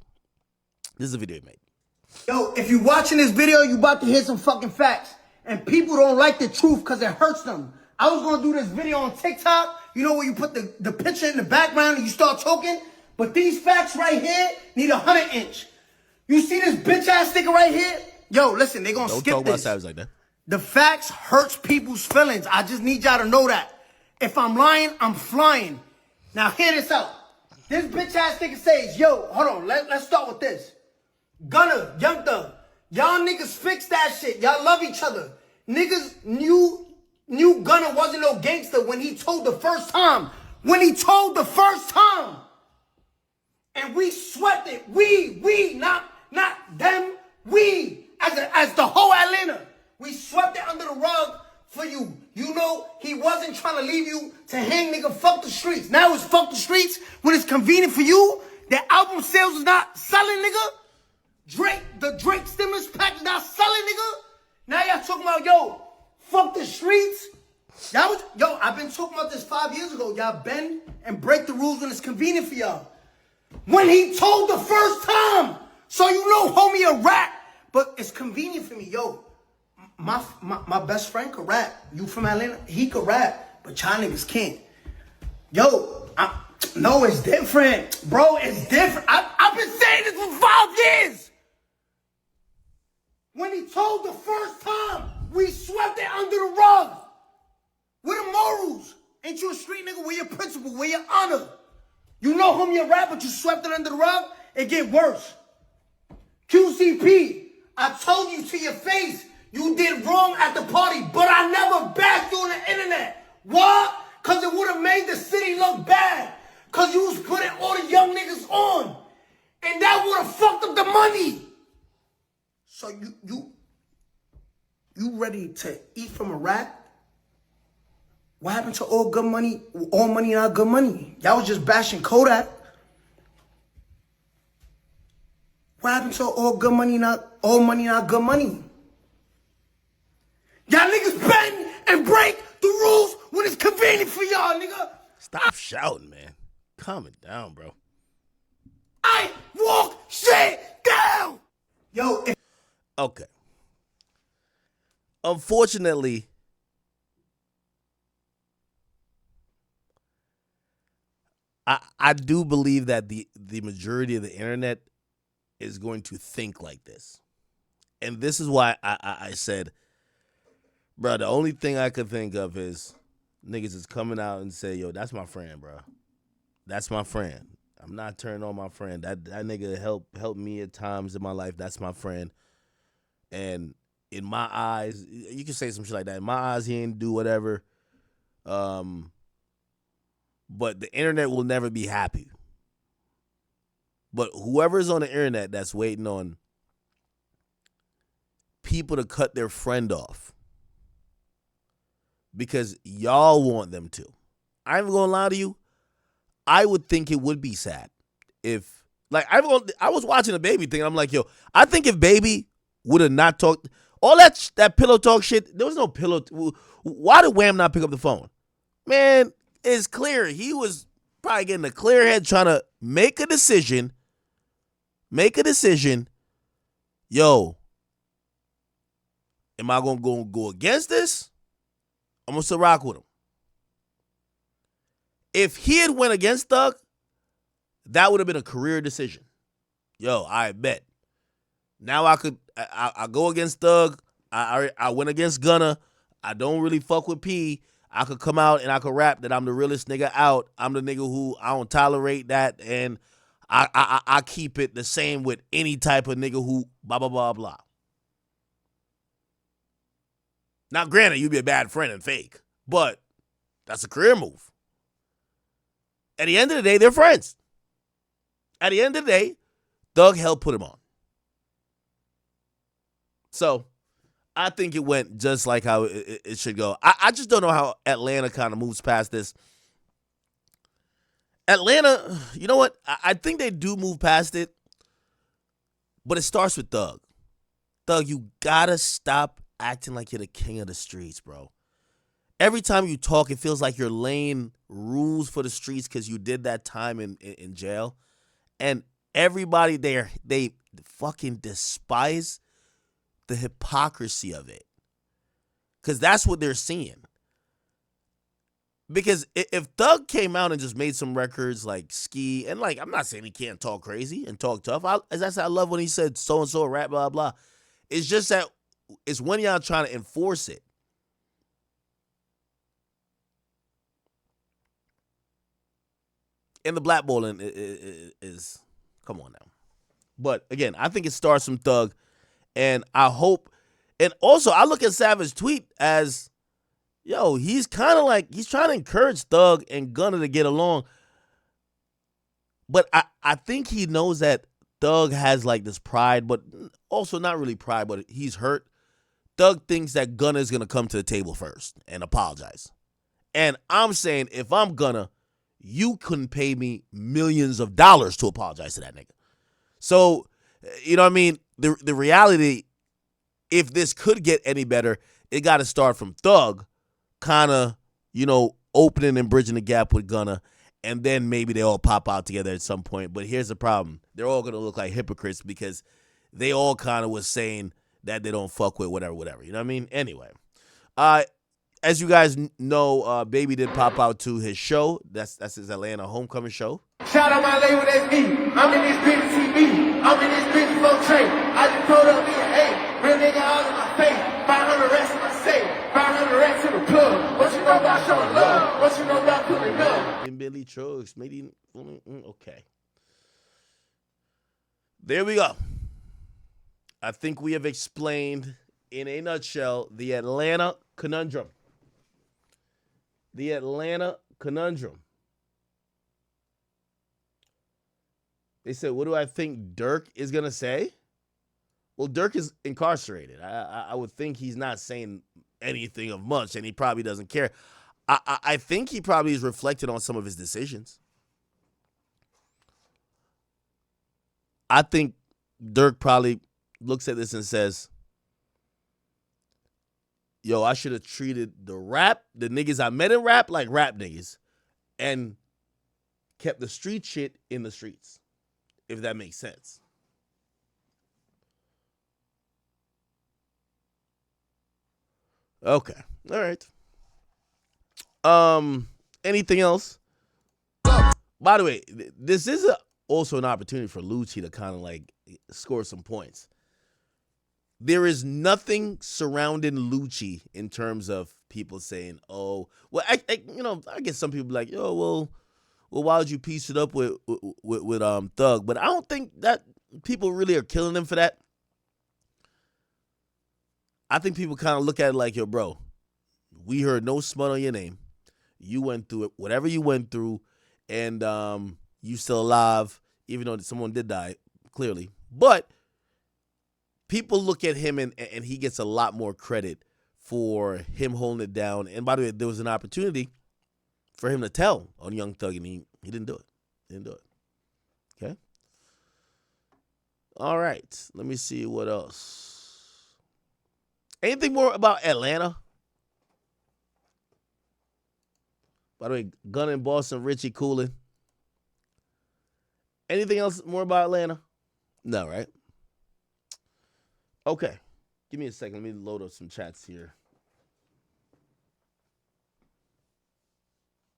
Speaker 2: This is a video he made.
Speaker 12: Yo, if you watching this video, you about to hear some fucking facts. And people don't like the truth because it hurts them. I was going to do this video on TikTok. You know where you put the picture in the background and you start talking? But these facts right here need a 100-inch. You see this bitch-ass nigga right here? Yo, listen, they going to skip this. Don't talk about savage like that. The facts hurts people's feelings. I just need y'all to know that. If I'm lying, I'm flying. Now, hear this out. This bitch-ass nigga says, yo, hold on, let's start with this. Gunna, Young Thug, y'all niggas fix that shit. Y'all love each other. Niggas knew Gunna wasn't no gangster when he told the first time. When he told the first time. And we swept it. We, not them. We, as the whole Atlanta. We swept it under the rug for you. You know, he wasn't trying to leave you to hang, nigga. Fuck the streets. Now it's fuck the streets when it's convenient for you. The album sales is not selling, nigga. The Drake stimulus pack not selling, nigga. Now y'all talking about, yo, fuck the streets. I've been talking about this 5 years ago. Y'all bend and break the rules when it's convenient for y'all. When he told the first time. So you know, homie, a rap. But it's convenient for me, yo. My best friend could rap. You from Atlanta? He could rap. But y'all niggas can't. Yo, no, it's different. Bro, it's different. I've been saying this for 5 years. When he told the first time, we swept it under the rug. Where the morals? Ain't you a street nigga? Where your principle? Where your honor? You know whom you rap, but you swept it under the rug? It get worse. QCP, I told you to your face, You did wrong at the party, but I never bagged you on the internet. Why? Because it would have made the city look bad. Because you was putting all the young niggas on. And that would have fucked up the money. So you ready to eat from a rat? What happened to all good money, all money not good money? Y'all was just bashing Kodak. What happened to all good money not good money? Y'all niggas bend and break the rules when it's convenient for y'all, nigga.
Speaker 2: Stop shouting, man. Calm it down, bro.
Speaker 12: I walk shit down. Yo.
Speaker 2: Okay. Unfortunately, I do believe that the majority of the internet is going to think like this. And this is why I said, bro, the only thing I could think of is niggas is coming out and say, yo, that's my friend, bro. That's my friend. I'm not turning on my friend. That nigga helped me at times in my life. That's my friend. And in my eyes, you can say some shit like that. In my eyes, he ain't do whatever. But the internet will never be happy. But whoever's on the internet that's waiting on people to cut their friend off because y'all want them to. I ain't gonna lie to you. I would think it would be sad if, like, I was watching a Baby thing and I'm like, yo, I think if Baby would have not talked, all that pillow talk shit, there was no pillow. Why did Wham not pick up the phone? Man, it's clear. He was probably getting a clear head trying to make a decision. Yo, am I going to go against this? I'm going to still rock with him. If he had went against Thug, that would have been a career decision. Yo, I bet. Now I go against Thug. I went against Gunna. I don't really fuck with P. I could come out and I could rap that I'm the realest nigga out. I'm the nigga who I don't tolerate that, and I keep it the same with any type of nigga who blah, blah, blah, blah. Now, granted, you'd be a bad friend and fake, but that's a career move. At the end of the day, they're friends. At the end of the day, Thug helped put him on. So, I think it went just like how it should go. I just don't know how Atlanta kind of moves past this. Atlanta, you know what? I think they do move past it, but it starts with Thug. Thug, you gotta stop acting like you're the king of the streets, bro. Every time you talk, it feels like you're laying rules for the streets because you did that time in jail. And everybody there, they fucking despise the hypocrisy of it. Because that's what they're seeing. Because if Thug came out and just made some records like Ski, and like, I'm not saying he can't talk crazy and talk tough. As I said, I love when he said so-and-so, rap, blah, blah. It's just that it's when y'all trying to enforce it. And the blackballing is, come on now. But again, I think it starts from Thug. And I hope, and also I look at Savage's tweet as, yo, he's kind of like, he's trying to encourage Thug and Gunna to get along. But I think he knows that Thug has like this pride, but also not really pride, but he's hurt. Thug thinks that Gunna is going to come to the table first and apologize. And I'm saying, if I'm Gunna, you couldn't pay me millions of dollars to apologize to that nigga. So, you know what I mean? The reality, if this could get any better, it got to start from Thug, kind of, you know, opening and bridging the gap with Gunna, and then maybe they all pop out together at some point. But here's the problem. They're all going to look like hypocrites because they all kind of was saying that they don't fuck with whatever. You know what I mean? Anyway, as you guys know, Baby did pop out to his show. That's his Atlanta homecoming show.
Speaker 13: Shout out my label, that's me. I'm in this bitch TV. I'm in this bitch for trade. I just told up me an A. Real nigga all in my face. 500 racks in my safe. 500 racks in the club. What you know about showing love? What you know about pulling up?
Speaker 2: In Billy Trucks, maybe. Okay. There we go. I think we have explained in a nutshell, the Atlanta conundrum. The Atlanta conundrum. They said, what do I think Dirk is going to say? Well, Dirk is incarcerated. I would think he's not saying anything of much, and he probably doesn't care. I think he probably is reflecting on some of his decisions. I think Dirk probably looks at this and says, yo, I should have treated the niggas I met in rap like rap niggas and kept the street shit in the streets, if that makes sense. Okay. All right. Anything else? By the way, this is also an opportunity for Lucci to kind of like score some points. There is nothing surrounding Lucci in terms of people saying, "Oh, well, I guess some people be like, yo, well, why would you piece it up with Thug?" But I don't think that people really are killing him for that. I think people kind of look at it like, yo, bro, we heard no smut on your name. You went through it, whatever you went through, and you still alive, even though someone did die, clearly. But people look at him and he gets a lot more credit for him holding it down. And by the way, there was an opportunity for him to tell on Young Thug, and he didn't do it. He didn't do it. Okay? All right. Let me see what else. Anything more about Atlanta? By the way, Gunna in Boston, Richie cooling. Anything else more about Atlanta? No, right? Okay. Give me a second. Let me load up some chats here.